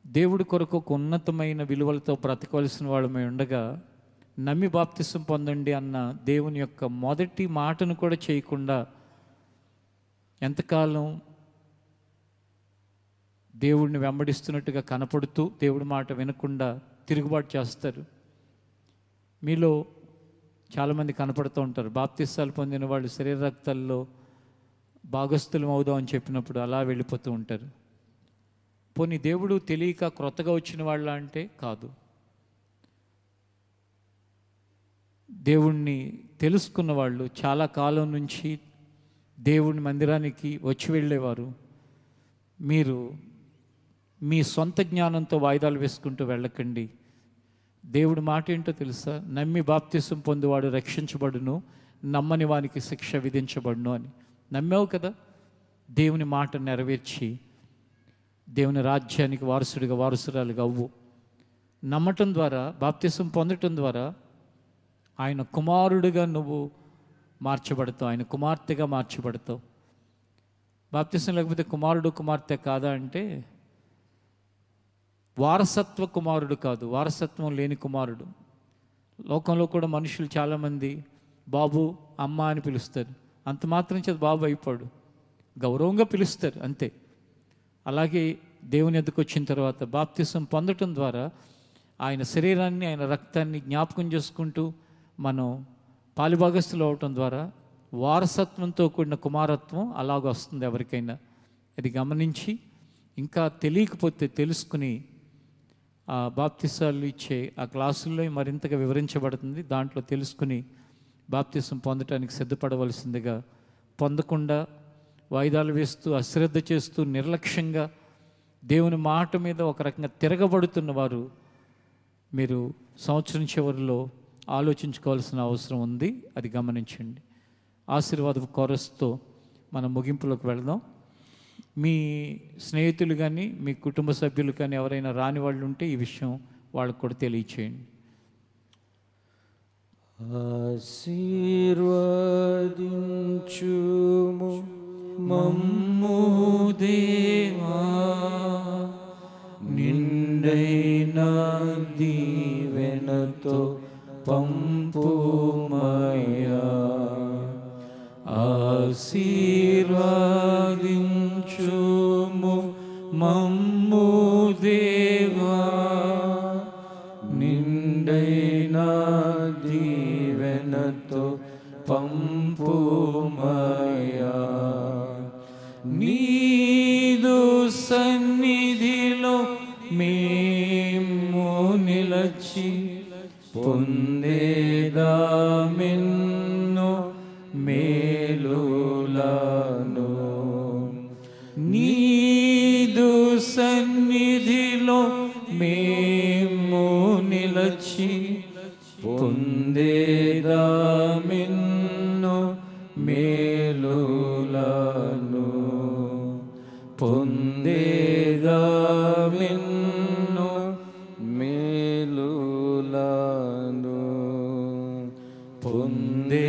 S3: దేవుడి కొరకు ఒక ఉన్నతమైన విలువలతో బ్రతకవలసిన వాళ్ళమై ఉండగా నమ్మి బాప్తిసం పొందండి అన్న దేవుని యొక్క మొదటి మాటను కూడా చేయకుండా ఎంతకాలం దేవుడిని వెంబడిస్తున్నట్టుగా కనపడుతూ దేవుడి మాట వినకుండా తిరుగుబాటు చేస్తారు. మీలో చాలామంది కనపడుతూ ఉంటారు. బాప్తిసాలు పొందిన వాళ్ళు శరీర రక్తాల్లో భాగస్థులం అవుదాం అని చెప్పినప్పుడు అలా వెళ్ళిపోతూ ఉంటారు. పోనీ దేవుడు తెలియక క్రొత్తగా వచ్చిన వాళ్ళ అంటే కాదు. దేవుణ్ణి తెలుసుకున్న వాళ్ళు చాలా కాలం నుంచి దేవుని మందిరానికి వచ్చి వెళ్ళేవారు. మీరు మీ సొంత జ్ఞానంతో వాయిదాలు వేసుకుంటూ వెళ్ళకండి. దేవుడి మాట ఏంటో తెలుసా? నమ్మి బాప్తిసం పొందువాడు రక్షించబడును, నమ్మని వానికి శిక్ష విధించబడును అని. నమ్మావు కదా, దేవుని మాట నెరవేర్చి దేవుని రాజ్యానికి వారసురాలుగా అవ్వు. నమ్మటం ద్వారా, బాప్తిసం పొందటం ద్వారా ఆయన కుమారుడిగా నువ్వు మార్చబడతావు, ఆయన కుమార్తెగా మార్చబడతావు. బాప్తిసం లేకపోతే కుమారుడు కుమార్తె కాదా అంటే వారసత్వ కుమారుడు కాదు, వారసత్వం లేని కుమారుడు. లోకంలో కూడా మనుషులు చాలామంది బాబు అమ్మ అని పిలుస్తారు. అంత మాత్రం చేత బాబు అయిపోడు, గౌరవంగా పిలుస్తారు అంతే. అలాగే దేవుని ఎద్దకు వచ్చిన తర్వాత బాప్తిసం పొందటం ద్వారా ఆయన శరీరాన్ని, ఆయన రక్తాన్ని జ్ఞాపకం చేసుకుంటూ మనం పాలిభాగస్తులు అవటం ద్వారా వారసత్వంతో కూడిన కుమారత్వం అలాగ వస్తుంది ఎవరికైనా. అది గమనించి ఇంకా తెలియకపోతే తెలుసుకుని ఆ బాప్తిసాలు ఇచ్చే ఆ క్లాసుల్లో మరింతగా వివరించబడుతుంది. దాంట్లో తెలుసుకుని బాప్తిసం పొందటానికి సిద్ధపడవలసిందిగా, పొందకుండా వాయిదాలు వేస్తూ అశ్రద్ధ చేస్తూ నిర్లక్ష్యంగా దేవుని మాట మీద ఒక రకంగా తిరగబడుతున్న వారు మీరు సంవత్సరం చివరిలో ఆలోచించుకోవాల్సిన అవసరం ఉంది. అది గమనించండి. ఆశీర్వాద కోరస్తో మనం ముగింపులోకి వెళదాం. మీ స్నేహితులు కానీ మీ కుటుంబ సభ్యులు కానీ ఎవరైనా రాని వాళ్ళు ఉంటే ఈ విషయం వాళ్ళకు కూడా తెలియచేయండి.
S2: ఆశీర్వదించుము మమ్ము దేవా, నిండైన దీవెనతో పంపుమయ్యా. ఆశీర్వదించుము మమ్ము దేవా, నిండైన దీవెనతో పంపుమయ్యా. నీదు సన్నిధిలో మేము నిలచి పొందేదామెన్నో మేలులను. నీదు సన్నిధిలో మేము నిలచి పొందేదామెన్నో మేలులను. పొందేదామెన్నో మేలులను. పొందేదామెన్నో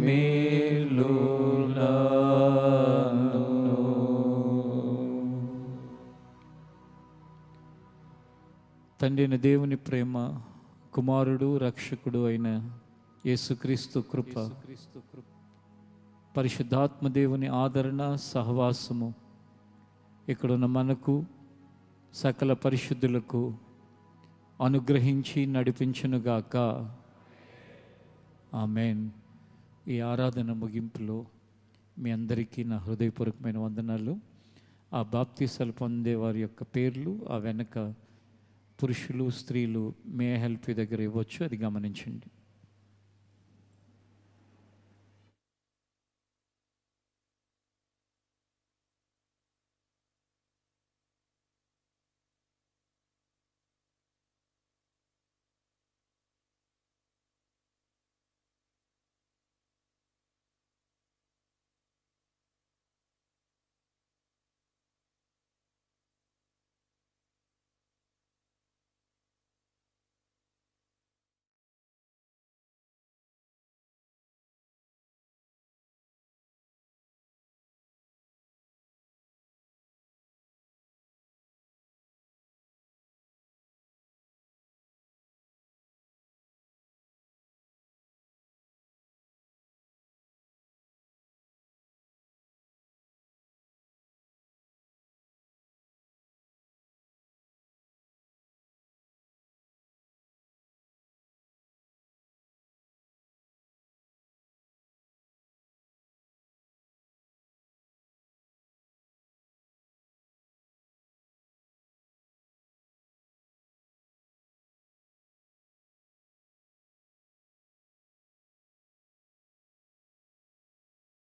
S2: మేలులను.
S3: తండ్రి అయిన దేవుని ప్రేమ, కుమారుడు రక్షకుడు అయిన యేసుక్రీస్తు కృప, పరిశుద్ధాత్మ దేవుని ఆదరణ సహవాసము ఇక్కడున్న మనకు సకల పరిశుద్ధులకు అనుగ్రహించి నడిపించునుగాక. ఆమేన్. ఈ ఆరాధన ముగింపులో మీ అందరికీ నా హృదయపూర్వకమైన వందనాలు. ఆ బాప్తీసాలు పొందే వారి యొక్క పేర్లు ఆ వెనక పురుషులు స్త్రీలు మే హెల్ప్ దగ్గర ఇవ్వచ్చు, అది గమనించండి.